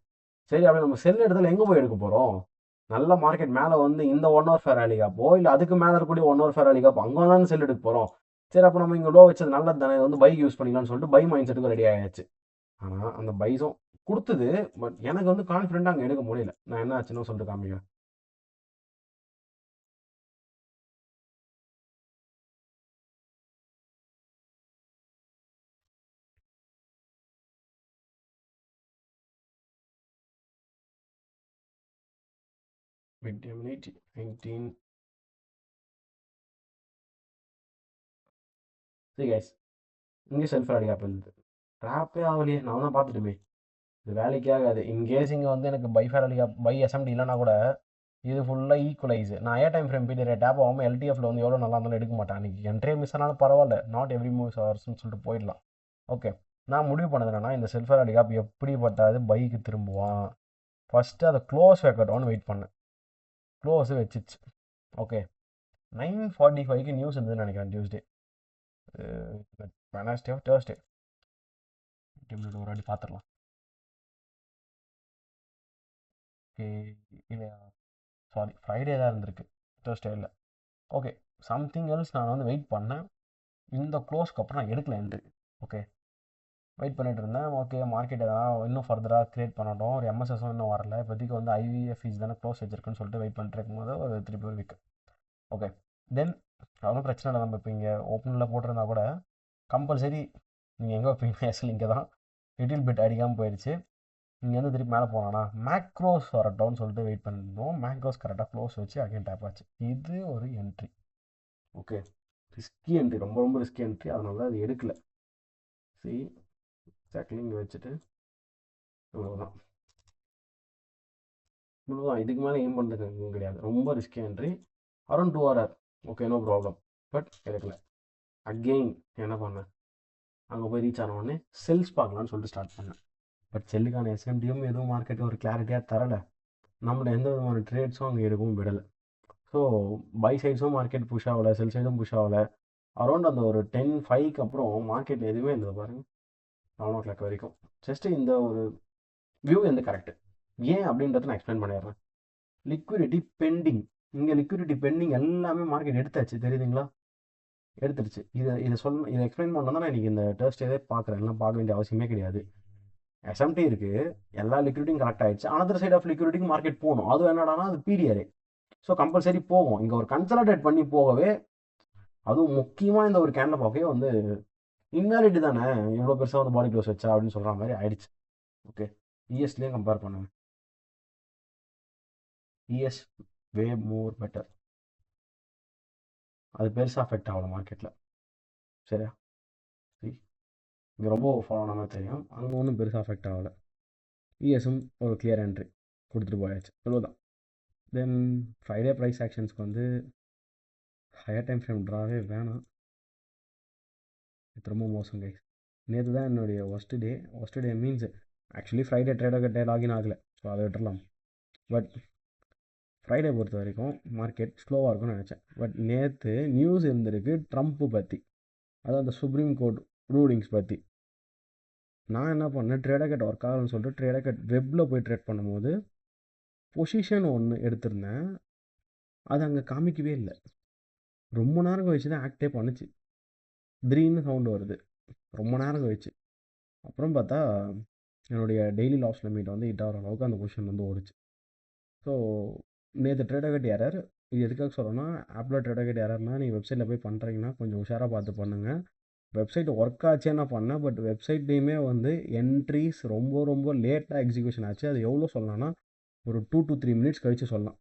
சரி, அப்படி நம்ம செல் இடத்துல எங்கே போய் எடுக்க போகிறோம்? நல்ல மார்க்கெட் மேலே வந்து இந்த 1 hour ஃபேராலி கேப்போ இல்லை அதுக்கு மேலே இருக்கக்கூடிய 1 hour ஃபேராலி கேப் அங்கே தானே செல் எடுக்க போகிறோம். சரி, அப்போ நம்ம இங்கே லோ வச்சது நல்லது தானே, வந்து பைக் யூஸ் பண்ணிக்கலாம்னு சொல்லிட்டு பை மைண்ட் செட்டுக்கு ரெடி ஆயாச்சு. ஆனால் அந்த பைஸும் கொடுத்தது, பட் எனக்கு வந்து கான்ஃபிடென்ட்டாக அங்கே எடுக்க முடியல. நான் என்ன ஆச்சுன்னு சொல்லிட்டு காமிக்கிறேன். Mid time 19. சரி கைஸ், இங்கே செல்ஃப் ஃபேராலி கேப் இருந்தது. ட்ராப்பே ஆகலையே, நான் தான் பார்த்துட்டுமே. இது வேலைக்கே ஆகாது. இன்கேஸ் இங்கே வந்து எனக்கு பை ஃபேராலி கேப் பை எஸ்எம்டி இல்லைனா கூட இது ஃபுல்லாக ஈக்குவலைஸ். நான் ஏ டைம் ஃப்ரேம் பீரியட் டேப் ஆகாமல் எல்டிஎஃப்ல வந்து எவ்வளோ நல்லா இருந்தாலும் எடுக்க மாட்டேன். அன்றைக்கி என்ட்ரே மிஸ் ஆனாலும் பரவாயில்ல, நாட் எவ்ரி மூவ்ஸ் ஹவர்ஸ்னு சொல்லிட்டு போயிடலாம். ஓகே, நான் முடிவு பண்ணது என்னன்னா, இந்த செல்ஃப் ஃபேராலி கேப் எப்படிப்பட்டாது பைக்கு திரும்புவான். ஃபஸ்ட்டு அதை க்ளோஸ் வைக்கட்டும்னு வெயிட் பண்ணேன். க்ளோஸு வச்சிச்சு. ஓகே, 9:45க்கு நியூஸ் இருந்ததுன்னு நினைக்கிறேன். டியூஸ்டே வெனஸ்டே தேர்ஸ்டே ஒரு வாட்டி பார்த்துடலாம். ஓகே, இல்லையா, சாரி ஃப்ரைடே தான் இருந்திருக்கு, தேர்ஸ்டே இல்லை. Okay, something else. நான் வந்து வெயிட் பண்ணேன். இந்த க்ளோஸ்க்கு அப்புறம் நான் எடுக்கல என்ட்ரி. ஓகே, வெயிட் பண்ணிட்டு இருந்தேன். ஓகே, மார்க்கெட் எதாவது இன்னும் ஃபர்தராக க்ரியேட் பண்ணட்டும், ஒரு எம்எஸ்எஸும் இன்னும் வரல, இப்போதைக்கு வந்து ஐவிஎஃப்இஸ் தானே க்ளோஸ் வச்சிருக்குன்னு சொல்லிட்டு வெயிட் பண்ணிட்டு இருக்கும்போது ஒரு திருப்பி ஒரு வீக். ஓகே, தென் அவ்வளோ பிரச்சனை இல்லை. நம்ம இப்போ இங்கே ஓப்பனில் போட்டிருந்தா கூட கம்பல்சரி நீங்கள் எங்கே வைப்பீங்க, எஸ்எல் இங்கே தான். லிட்டில் பிட் அடிக்காமல் போயிடுச்சு. இங்கேருந்து திருப்பி மேலே போனானா மேக்ரோஸ் வரட்டும்னு சொல்லிட்டு வெயிட் பண்ணிருந்தோம். மேக்ரோஸ் கரெக்டாக க்ளோஸ் வச்சு அகைன் டேப் ஆச்சு. இது ஒரு என்ட்ரி. ஓகே, ரிஸ்கி என்ட்ரி, ரொம்ப ரொம்ப ரிஸ்கி என்ட்ரி, அதனால தான் அது எடுக்கல. சரி, எக்ஸாக்ட்லி இங்கே வச்சுட்டு இவ்வளோதான். இவ்வளோதான், இதுக்கு மேலே எய்ம் பண்ணுறதுக்கு கிடையாது. ரொம்ப risky entry, around 2 hour. Okay, no problem. But எடுக்கல. அகெயின் என்ன பண்ணேன், அங்கே போய் ரீச் ஆன உடனே செல்ஸ் பார்க்கலான்னு சொல்லிட்டு ஸ்டார்ட் பண்ணேன். பட் செல்லுக்கான எஸ்எம்டியும் எதுவும் மார்க்கெட்டு ஒரு கிளாரிட்டியாக தரலை. நம்மளோட எந்த விதமான ட்ரேட்ஸும் அங்கே எடுக்கவும் விடலை. ஸோ பை சைட்ஸும் மார்க்கெட் புஷ் ஆகலை, செல் சைடும் புஷ் ஆகலை. அரௌண்ட் அந்த ஒரு 10:05க்கு அப்புறம் மார்க்கெட் எதுவுமே இருந்தது பாருங்க, 11 o'clock வரைக்கும். ஜஸ்ட்டு இந்த ஒரு வியூ வந்து கரெக்டு. ஏன் அப்படின்றத நான் எக்ஸ்பிளைன் பண்ணிடுறேன். லிக்விடிட்டி பெண்டிங், இங்கே லிக்விடிட்டி பெண்டிங் எல்லாமே மார்க்கெட் எடுத்தாச்சு, தெரியுதுங்களா? எடுத்துருச்சு. இதை எக்ஸ்பிளைன் பண்ணால் தான் நான் இன்றைக்கி இந்த டர்ஸ்டே பார்க்குறேன், எல்லாம் பார்க்க வேண்டிய அவசியமே கிடையாது. எஸ்எம்டி இருக்குது, எல்லா லிக்விடிட்டியும் கரெக்ட் ஆகிடுச்சு. அனதர் சைட் ஆஃப் லிக்விடிட்டிக்கு மார்க்கெட் போகணும். அதுவும் என்னடானா அது பிடிஆர். ஸோ கம்பல்சரி போகும். இங்கே ஒரு கன்சல்டேட் பண்ணி போகவே, அதுவும் முக்கியமாக இந்த ஒரு கேண்டில் பார்க்கவே வந்து இன்வேலிட்டி தானே, இவ்வளோ பெருசாக வந்து பாடி க்ளோஸ் வச்சா அப்படின்னு சொல்கிற மாதிரி ஆயிடுச்சு. ஓகே, இஎஸ்லேயும் கம்பேர் பண்ணுங்க. இஎஸ் வே மோர் பெட்டர். அது பெருசாக அஃபெக்ட் ஆகல மார்க்கெட்டில். சரியா? இங்கே ரொம்ப ஃபாலோ ஆன மாதிரி தெரியும், அங்கே ஒன்றும் பெருசாக அஃபெக்ட் ஆகலை. இஎஸ்எம் ஒரு கிளியர் என்ட்ரி கொடுத்துட்டு போயாச்சு, இவ்வளோதான். தென் ஃப்ரைடே ப்ரைஸ் ஆக்ஷன்ஸ்க்கு வந்து ஹையர் டைம் ஃப்ரேம் ட்ராவே வேணாம், இது ரொம்ப மோசம் கைஸ். நேற்று தான் என்னுடைய worst day means actually Friday ட்ரேடாக லாகின் ஆகலை, ஸோ அதை விட்டுடலாம். பட் ஃப்ரைடே பொறுத்த வரைக்கும் மார்க்கெட் ஸ்லோவாக இருக்கும்னு நினச்சேன். பட் நேற்று நியூஸ் இருந்திருக்கு ட்ரம்ப்பு பற்றி, அதாவது அந்த சுப்ரீம் கோர்ட் ரூலிங்ஸ் பற்றி. நான் என்ன பண்ணேன், ட்ரேடாகட் ஒர்க் ஆகலன்னு சொல்லிட்டு ட்ரேடாகட் வெப்பில் போய் ட்ரேட் பண்ணும்போது பொசிஷன் ஒன்று எடுத்திருந்தேன், அது அங்கே காமிக்கவே இல்லை. ரொம்ப நேரம் கழிச்சு தான் ஆக்டே பண்ணுச்சு, த்ரீன்னு சவுண்டு வருது ரொம்ப நேரம் கழிச்சு. அப்புறம் பார்த்தா என்னுடைய டெய்லி லாஸ் லிமிட் வந்து ஹிட் ஆகிற அளவுக்கு அந்த பொசிஷன் வந்து ஓடிச்சு. ஸோ நேற்று ட்ரேடாகட் எரர். இது எதுக்காக சொல்கிறேன்னா, ஆப்பில் ட்ரேடாகட் எரர்னால் நீங்கள் வெப்சைட்டில் போய் பண்ணுறீங்கன்னா கொஞ்சம் உஷாராக பார்த்து பண்ணுங்கள். வெப்சைட் ஒர்க் ஆச்சே நான் பண்ணேன், பட் வெப்சைட்லேயுமே வந்து என்ட்ரிஸ் ரொம்ப ரொம்ப லேட்டாக எக்ஸிக்யூஷன் ஆச்சு. அது எவ்வளோ சொல்லலாம்னா ஒரு 2 to 3 minutes கழித்து சொல்லலாம்.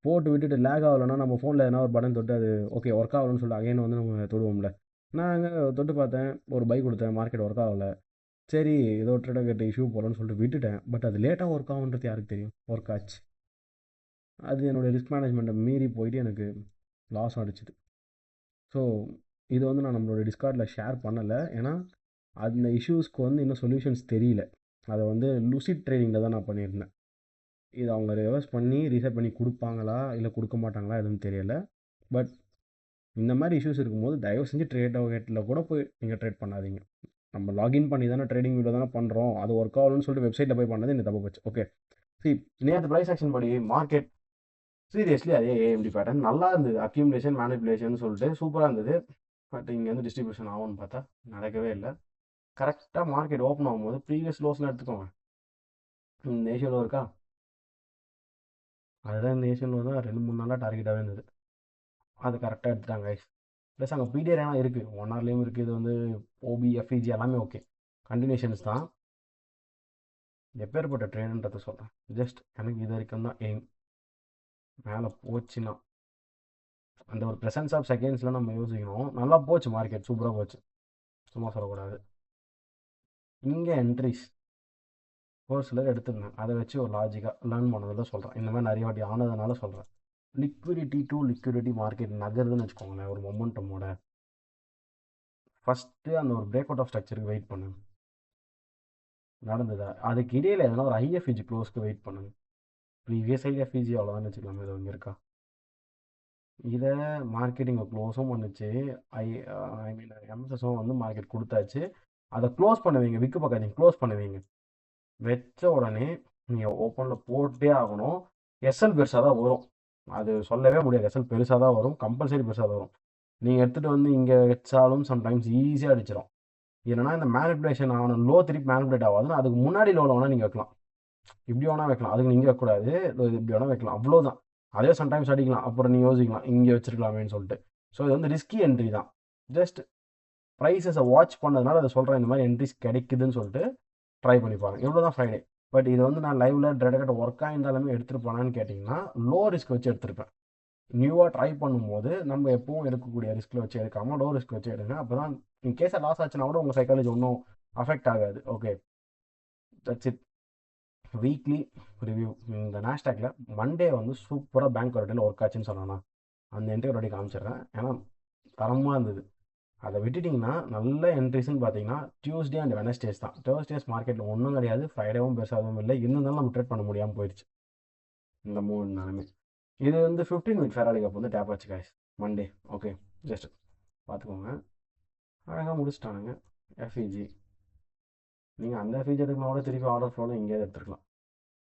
போட்டு விட்டுட்டு லேக் ஆகலைன்னா நம்ம ஃபோனில் எதனா ஒரு பட்டன் தொட்டு அது ஓகே ஒர்க் ஆகலன்னு சொல்லிட்டு அகைன் வந்து நம்ம தொடுவோம்ல. நான் அங்கே தொட்டு பார்த்தேன், ஒரு பை கொடுத்தேன், மார்க்கெட் ஒர்க் ஆகலை. சரி ஏதோ ட்ரேடாகட் இஷ்யூ போகலன்னு சொல்லிட்டு விட்டுட்டேன். பட் அது லேட்டாக ஒர்க் ஆகுன்றது யாருக்கு தெரியும், ஒர்க் ஆச்சு. அது என்னுடைய ரிஸ்க் மேனேஜ்மெண்ட்டை மீறி போயிட்டு எனக்கு லாஸ் அடிச்சுது. ஸோ இது வந்து நான் நம்மளோட டிஸ்கார்டில் ஷேர் பண்ணலை, ஏன்னா அந்த இஷ்யூஸ்க்கு வந்து இன்னும் சொல்யூஷன்ஸ் தெரியல. அதை வந்து லூசிட் ட்ரேடிங்கில் தான் நான் பண்ணியிருந்தேன். இது அவங்க ரிவர்ஸ் பண்ணி ரீசெட் பண்ணி கொடுப்பாங்களா இல்லை கொடுக்க மாட்டாங்களா எதுவும் தெரியலை. பட் இந்த மாதிரி இஷ்யூஸ் இருக்கும்போது தயவு செஞ்சு ட்ரேடாகட்டில் கூட போய் நீங்கள் ட்ரேட் பண்ணாதீங்க. நம்ம லாகின் பண்ணி தானே ட்ரேடிங் வீடியோ தானே பண்ணுறோம், அது ஒர்க் ஆகலன்னு சொல்லிட்டு வெப்சைட்டில் போய் பண்ணது இந்த தப்பு போச்சு. ஓகே, சரி நேற்று ப்ரைஸ் ஆக்ஷன் படி மார்க்கெட் சீரியஸ்லி அதே ஏஎம்டி பேட்டர்ன் நல்லா இருந்தது. அக்யூமுலேஷன் மேனிப்புலேஷன் சொல்லிட்டு சூப்பராக இருந்தது. பட் இங்கே வந்து டிஸ்ட்ரிபியூஷன் ஆகும்னு பார்த்தா நடக்கவே இல்லை. கரெக்டாக மார்க்கெட் ஓப்பன் ஆகும்போது ப்ரீவியஸ் லோஸ்லாம் எடுத்துக்கோங்க. இந்த ஏஷியன் லோ இருக்கா, அதுதான் இந்த ஏஷியன் லோ தான் 2-3 நாளாக டார்கெட்டாகவே இருந்தது. அது கரெக்டாக எடுத்துட்டாங்க கைஸ். ப்ளஸ் அங்கே பிடிஆர் ஏன்னா இருக்குது, 1 hourலேயும் இருக்குது. இது வந்து ஓபி எஃப்இஜி எல்லாமே ஓகே, கண்டினியூஷன்ஸ் தான். எப்பேற்பட்ட ட்ரெயின்ன்றதை சொல்கிறேன். ஜஸ்ட் எனக்கு இது வரைக்கும் தான் எய்ம். மேலே போச்சுன்னா அந்த ஒரு ப்ரெசன்ஸ் ஆஃப் செகண்ட்ஸில் நம்ம யோசிக்கணும். நல்லா போச்சு மார்க்கெட், சூப்பராக போச்சு, சும்மா சொல்லக்கூடாது. இங்கே என்ட்ரிஸ் ஒரு சிலர் எடுத்துருந்தேன், அதை வச்சு ஒரு லாஜிக்காக லேர்ன் பண்ணதில் சொல்கிறேன். இந்த மாதிரி நிறைய வாட்டி ஆனதுனால சொல்கிறேன். லிக்விடிட்டி டு லிக்விடிட்டி மார்க்கெட் நகருதுன்னு வச்சுக்கோங்களேன், ஒரு மொமெண்டமோட. ஃபஸ்ட்டு அந்த ஒரு பிரேக் அவுட் ஆஃப் ஸ்ட்ரக்சருக்கு வெயிட் பண்ணுங்க, நடந்ததா அதுக்கு இடையில் எதனா ஒரு ஐஎஃப்இஜி க்ளோஸ்க்கு வெயிட் பண்ணுங்க. ப்ரீவியஸ் ஐஎஃப்இஜி அவ்வளோதான் வச்சுக்கலாமே, இது இங்கே இருக்கா. இதை மார்க்கெட் இங்கே க்ளோஸும் பண்ணுச்சு. ஐ மீன் எம்எஸ்எஸும் வந்து மார்க்கெட் கொடுத்தாச்சு. அதை க்ளோஸ் பண்ணுவீங்க, விற்க பார்க்காதீங்க, க்ளோஸ் பண்ணுவீங்க. வச்ச உடனே நீங்கள் ஓப்பனில் போட்டே ஆகணும். எஸ்எல் பெருசாக தான் வரும், அது சொல்லவே முடியாது. எஸ்எல் பெருசாக தான் வரும், கம்பல்சரி பெருசாக தான் வரும். நீங்கள் எடுத்துகிட்டு வந்து இங்கே வச்சாலும் சம்டைம்ஸ் ஈஸியாக அடிச்சிடும். இல்லைனா இந்த மேனிப்புலேஷன் ஆன லோ திருப்பி மேனிப்புலேட் ஆகாதுன்னு அதுக்கு முன்னாடி லோவில் வேணால் நீங்கள் வைக்கலாம், இப்படி வேணால் வைக்கலாம். அதுக்கு நீங்கள் வைக்கக்கூடாது, இப்படி வேணால் வைக்கலாம், அவ்வளோதான். அதே சம்டைம்ஸ் அடிக்கலாம், அப்புறம் நீங்கள் யோசிக்கலாம் இங்கே வச்சிருக்கலாமேன்னு சொல்லிட்டு. ஸோ இது வந்து ரிஸ்கி என்ட்ரி தான். ஜஸ்ட் ப்ரைஸஸை வாட்ச் பண்ணதுனால அதை சொல்கிறேன், இந்த மாதிரி என்ட்ரிஸ் கிடைக்குதுன்னு சொல்லிட்டு ட்ரை பண்ணி பாருங்கள். இவ்வளோ தான் ஃப்ரைடே. பட் இது வந்து நான் லைவில் ட்ரேடாகட் ஒர்க் ஆகிருந்தாலுமே எடுத்துகிட்டு போனான்னு கேட்டிங்கன்னா லோ ரிஸ்க் வச்சு எடுத்திருப்பேன். நியூவாக ட்ரை பண்ணும்போது நம்ம எப்பவும் எடுக்கக்கூடிய ரிஸ்கில் வச்சு எடுக்காமல் லோ ரிஸ்க் வச்சு எடுங்க. அப்போ தான் இன் கேஸாக லாஸ் ஆச்சுன்னா கூட உங்கள் சைக்காலஜி ஒன்றும் அஃபெக்ட் ஆகாது. Okay, that's it. Weekly review. இந்த நாஸ்டாக்ல மண்டே வந்து சூப்பராக பேங்க் வரட்டில் ஒர்க் ஆச்சுன்னு சொன்னானா அந்த என்ட்ரி ஒரு காமிச்சிடுறேன், ஏன்னா தரமாக இருந்தது. அதை விட்டுட்டிங்கன்னா நல்ல என்ட்ரிஸ்ன்னு பார்த்தீங்கன்னா டியூஸ்டே அண்ட் வெனஸ்டேஸ் தான். தேர்ஸ்டேஸ் மார்க்கெட்டில் ஒன்றும் கிடையாது, ஃப்ரைடேவும் பெருசாகவும் இல்லை, இருந்தாலும் நம்ம ட்ரேட் பண்ண முடியாமல் போயிடுச்சு இந்த 3 நாளுமே. இது வந்து 15 மினிட் ஃபெராரி கப் வந்து டேப் ஆச்சு காய்ஸ் மண்டே. ஓகே, ஜஸ்ட் பார்த்துக்கோங்க. அழகாக முடிச்சிட்டானுங்க. எஃப்இஜி நீங்கள் அந்த எஃப்இஜி எடுக்கணும் கூட திருப்பி ஆர்டர் ஃப்ளோவில் இங்கேயே எடுத்துருக்கலாம்.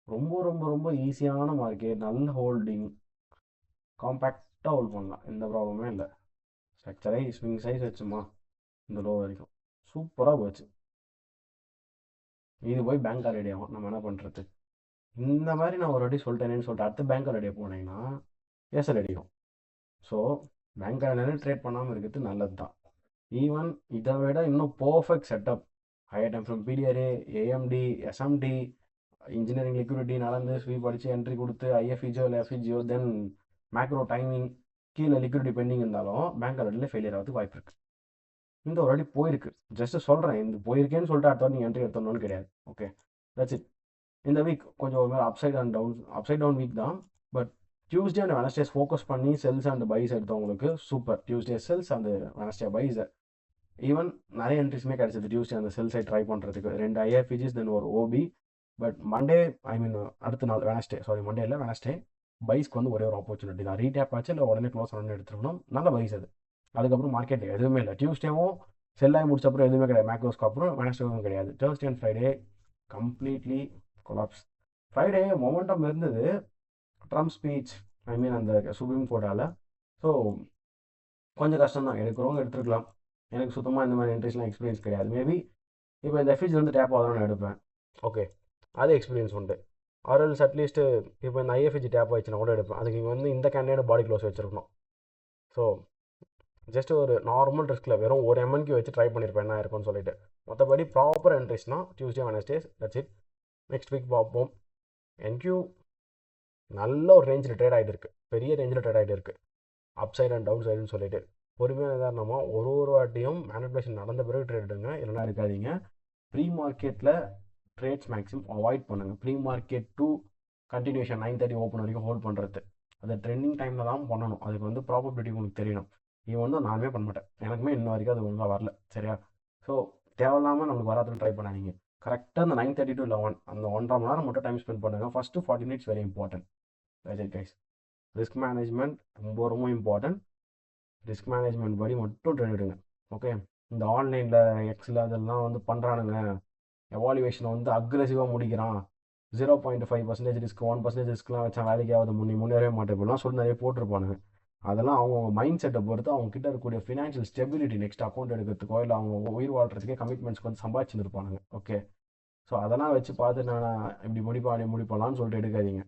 ரொம்ப ரொம்ப ரொம்ப ஈஸியான மார்க்கெட், நல்ல ஹோல்டிங், காம்பேக்டாக ஹோல்ட் பண்ணலாம், எந்த ப்ராப்ளமே இல்லை. ஸ்ட்ரக்சரை ஸ்விங் சைஸ் வச்சுமா இந்த லோ வரைக்கும் சூப்பராக போச்சு. இது போய் பேங்க் ரெடி ஆகும், நம்ம என்ன பண்ணுறது? இந்த மாதிரி நான் ஒரு வாட்டி சொல்லிட்டேனேன்னு சொல்லிட்டு அடுத்த பேங்க் ரெடியாக போனீங்கன்னா எஸ்எல் அடிக்கும். ஸோ பேங்க் நிறைய ட்ரேட் பண்ணாமல் இருக்கிறது நல்லது தான். ஈவன் இதை விட இன்னும் perfect setup higher time frame PDRA, AMD, SMT, engineering liquidity நடந்து ஸ்வீப் அடித்து என்ட்ரி கொடுத்து ஐஎஃப்இஜியோ இல்லை எஃப்இஜியோ தென் மேக்ரோ டைமிங் கீழே லிக்விடிட்டி பெண்டிங் இருந்தாலும் பேங்க் அலர்ட்டில் ஃபெயிலியர் ஆகிறதுக்கு வாய்ப்பு இருக்குது. இந்த ஒரு வாட்டி போயிருக்கு, ஜஸ்ட் சொல்கிறேன். இந்த போயிருக்கேன்னு சொல்லிட்டு அடுத்த நீங்கள் என்ட்ரி எடுத்தோன்னு கிடையாது. Okay, that's it. இந்த வீக் கொஞ்சம் ஒரு மாதிரி அப்சைட் டவுன் வீக் தான். But Tuesday and Wednesdays focus பண்ணி செல்ஸ் அண்ட் பைஸ் எடுத்தவங்களுக்கு super. Tuesday sells and Wednesday buys. Even நிறைய என்ட்ரிஸுமே கிடச்சிது டியூஸ்டே அந்த செல் சைட் ட்ரை பண்ணுறதுக்கு. 2 ஐஎஃப்இஜிஸ் தென் ஒரு ஓபி. பட் மண்டே அடுத்த நாள் மண்டே இல்லை வெனஸ்டே பைஸ்க்கு வந்து ஒரே ஒரு ஆப்பர்ச்சுனிட்டி தான். ரீடேப் ஆச்சு இல்லை உடனே க்ளோஸ் பண்ணி எடுத்துருக்கணும், நல்ல பைஸ் அது. அதுக்கப்புறம் மார்க்கெட் எதுவுமே இல்லை. டியூஸ்டேவும் செல்லாகி முடிச்சப்பறம் எதுவுமே கிடையாது, மேக்ரோஸ்க்கு அப்புறம் வெனஸ்டேவும் கிடையாது. Thursday and Friday completely collapse. Friday momentum இருந்தது, ட்ரம்ப் ஸ்பீச் அந்த சுப்ரீம் கோர்ட்டால். ஸோ கொஞ்சம் கஷ்டம் தான், எடுக்கிறவங்க எடுத்துருக்கலாம். எனக்கு சுத்தமாக இந்த மாதிரி என்ட்ரிஸ்லாம் எக்ஸ்பீரியன்ஸ் கிடையாது. மேபி இப்போ இந்த எஃப்இஜி வந்து டேப் ஆகுதுன்னு எடுப்பேன். ஓகே, அது எக்ஸ்பீரியன்ஸ் உண்டு. ஆர்எல்ஸ் அட்லீஸ்ட்டு இப்போ இந்த ஐஎஃப்இஜி டேப் ஆயிடுச்சுன்னா கூட எடுப்பேன். அதுக்கு வந்து இந்த கேண்டிடேட் பாடி க்ளோஸ் வச்சுருக்கணும். ஸோ ஜஸ்ட் ஒரு நார்மல் ரிஸ்கில் வெறும் ஒரு எம்என்கியூ வச்சு ட்ரை பண்ணியிருப்பேன் என்ன இருக்கும்னு சொல்லிட்டு. மற்றபடி ப்ராப்பர் என்ட்ரிஸ்னால் Tuesday Wednesdays, that's it. Next week பார்ப்போம். என்கியூ நல்ல ஒரு ரேஞ்சில் ட்ரேட் ஆகிட்டு இருக்குது, பெரிய ரேஞ்சில் ட்ரேட் ஆகிட்டு இருக்குது, அப் சைட் அண்ட் டவுன் சைடுன்னு சொல்லிட்டு. பொறுமையாக நிதானமாக ஒரு வாட்டியும் மேனிபுலேஷன் நடந்த பிறகு ட்ரேட் எடுங்க, இல்லைனா இருக்காதீங்க. ப்ரீ மார்க்கெட்டில் ட்ரேட்ஸ் மேக்ஸிமம் அவாய்ட் பண்ணுங்கள். Pre market to continuation 9:30 open வரைக்கும் ஹோல்ட் பண்ணுறது, அதை ட்ரெண்டிங் டைமில் தான் பண்ணணும். அதுக்கு வந்து ப்ராபபிலிட்டி உங்களுக்கு தெரியணும். இது வந்து நானுமே பண்ண மாட்டேன், எனக்குமே இன்ன வரைக்கும் அது ஒழுங்காக வரல. சரியா? ஸோ தேவையில்லாமல் நம்மளுக்கு வராதுன்னு ட்ரை பண்ணாதீங்க. கரெக்டாக அந்த 9:30 to 11 அந்த 1.5 மணி நேரம் மட்டும் டைம் ஸ்பெண்ட் பண்ணுங்கள். First 40 minutes very important. Right guys, risk management ரொம்ப ரொம்ப இம்பார்ட்டன்ட். ரிஸ்க் மேனேஜ்மெண்ட் படி மட்டும் ட்ரேட் எடுங்க. ஓகே, இந்த ஆன்லைனில் எக்ஸில் அதெல்லாம் வந்து பண்ணுறானுங்க, எவாலுவேஷனை வந்து அக்ரெசிவாக முடிக்கிறான், 0.5% ரிஸ்க் 1% ரிஸ்க்லாம் வச்சா வேலைக்கு ஆகுது, முன்னேறவே மாட்டேன் இப்படிலாம் சொல்லி நிறைய போட்டிருப்பானுங்க. அதெல்லாம் அவங்க மைண்ட் செட்டை பொறுத்து அவங்க கிட்ட இருக்கக்கூடிய ஃபினான்ஷியல் ஸ்டெபிலிட்டி நெக்ஸ்ட் அக்கௌண்ட் எடுக்கிறதுக்கோ இல்லை அவங்க உயிர் வாழ்றதுக்கே கமிட்மெண்ட்ஸ்க்கு வந்து சம்பாதிச்சுருப்பானுங்க. ஓகே, ஸோ அதெல்லாம் வச்சு பார்த்து நான் இப்படி முடிப்பலான்னு சொல்லிட்டு எடுக்காதீங்க.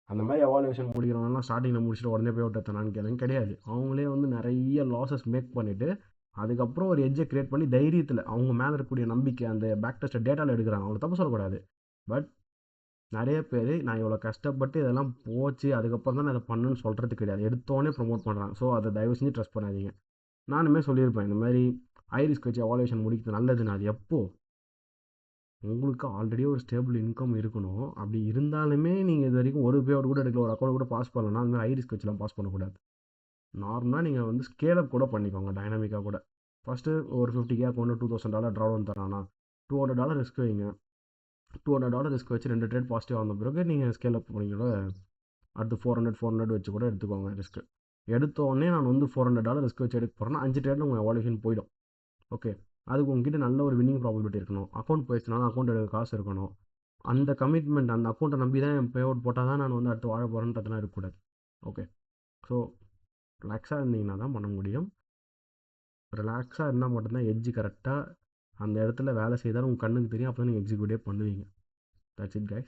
அந்த மாதிரி எவாலுவேஷன் முடிக்கிறவங்கலாம் ஸ்டார்டிங்கில் முடிச்சுட்டு உடனே போய் விட்டுறனான்னு கேளுங்க, கிடையாது. அவங்களே வந்து நிறைய லாஸஸ் மேக் பண்ணிவிட்டு அதுக்கப்புறம் ஒரு எட்ஜை க்ரியேட் பண்ணி தைரியத்தில் அவங்க மேலே இருக்கக்கூடிய நம்பிக்கை அந்த பேக் டெஸ்ட்டை டேட்டாவில் எடுக்கிறாங்க. அவங்கள தப்பு சொல்லக்கூடாது. பட் நிறைய பேர் நான் இவ்வளோ கஷ்டப்பட்டு இதெல்லாம் போச்சு அதுக்கப்புறம் தான் நான் இதை பண்ணுன்னு சொல்கிறது கிடையாது, எடுத்தோடனே ப்ரொமோட் பண்ணுறாங்க. ஸோ அதை தயவு செஞ்சு ட்ரஸ்ட் பண்ணாதீங்க. நானுமே சொல்லியிருப்பேன் இந்த மாதிரி ஐரிஸ்க் வச்சு எவாலுவேஷன் முடிக்கிறது நல்லதுன்னு. அது எப்போது உங்களுக்கு ஆல்ரெடி ஒரு ஸ்டேபிள் இன்கம் இருக்கணும். அப்படி இருந்தாலுமே நீங்கள் இது வரைக்கும் ஒரு பேயோட கூட எடுக்கல, ஒரு அக்கௌண்ட் கூட பாஸ் பண்ணலன்னா அந்த மாதிரி ஐரிஸ்க் வச்சுலாம் பாஸ் பண்ணக்கூடாது. நார்மலாக நீங்கள் வந்து ஸ்கேலப் கூட பண்ணிக்கோங்க, டைனாமிக்காக கூட. ஃபஸ்ட்டு ஒரு 50K அக்கௌண்ட் $2,000 ட்ராவன் தரானா $200 ரிஸ்க் வைங்க. $200 ரிஸ்க் வச்சு 2 ட்ரேட் பாசிட்டிவ் வந்த பிறகு நீங்கள் ஸ்கேலப் பண்ணிக்கூட அடுத்து 400 வச்சு கூட எடுத்துக்கோங்க ரிஸ்க்கு. எடுத்தோடனே நான் வந்து $400 ரிஸ்க் வச்சு எடுக்க போகிறேன்னா 5 ட்ரேடில் உங்கள் எவாலுவேஷன் போயிடும். ஓகே, அதுக்கு உங்ககிட்ட நல்ல ஒரு வின்னிங் ப்ராபபிலிட்டி இருக்கணும். அக்கௌண்ட் போயிடுச்சுனாலும் அக்கௌண்ட் எடுக்க காசு இருக்கணும். அந்த கமிட்மெண்ட், அந்த அக்கௌண்ட்டை நம்பி தான் என் பே அவுட் போட்டால் தான் நான் வந்து அடுத்து வாழ போகிறேன்றதுலாம் இருக்கக்கூடாது. ஓகே, ஸோ ரிலாக்ஸாக இருந்தீங்கன்னா தான் பண்ண முடியும். ரிலாக்ஸாக இருந்தால் மட்டும்தான் எட்ஜு கரெக்டாக அந்த இடத்துல வேலை செய்தாலும் உங்கள் கண்ணுக்கு தெரியும், அப்போ தான் நீங்கள் எக்ஸிக்யூட்டே பண்ணுவீங்க. That's it guys.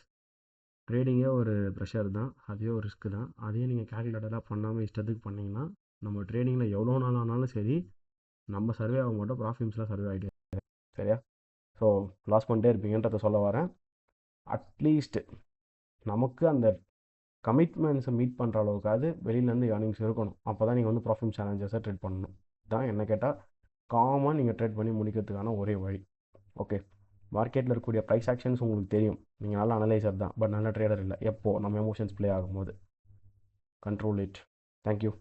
ட்ரேடிங்கே ஒரு ப்ரெஷர் தான், அதுவே ஒரு ரிஸ்க்கு தான். அதையும் நீங்கள் கேல்குலேட்டடாக பண்ணாமல் இஷ்டத்துக்கு பண்ணிங்கன்னா நம்ம ட்ரேடிங்கில் எவ்வளோ நாள் ஆனாலும் சரி நம்ம சர்வே ஆக மாட்டோம், ப்ராஃபிட்ஸ்லாம் சர்வே ஆகிட்டே. சரியா? ஸோ லாஸ் பண்ணிட்டே இருப்பீங்கன்றத சொல்ல வரேன். அட்லீஸ்ட் நமக்கு அந்த கமிட்மெண்ட்ஸை மீட் பண்ணுற அளவுக்காவது வெளியிலேருந்து ஏர்னிங்ஸ் இருக்கணும். அப்போ தான் நீங்கள் வந்து ப்ராஃபிட் சேலஞ்சஸை ட்ரேட் பண்ணணும். தான் என்ன கேட்டால் காமாக நீங்கள் ட்ரேட் பண்ணி முடிக்கிறதுக்கான ஒரே வழி. ஓகே, மார்க்கெட்டில் இருக்கக்கூடிய ப்ரைஸ் ஆக்ஷன்ஸ் உங்களுக்கு தெரியும், நீங்கள் நல்ல அனலைசர் தான், பட் நல்ல ட்ரேடர் இல்லை. எப்போது நம்ம எமோஷன்ஸ் ப்ளே ஆகும்போது. Control it. தேங்க்யூ.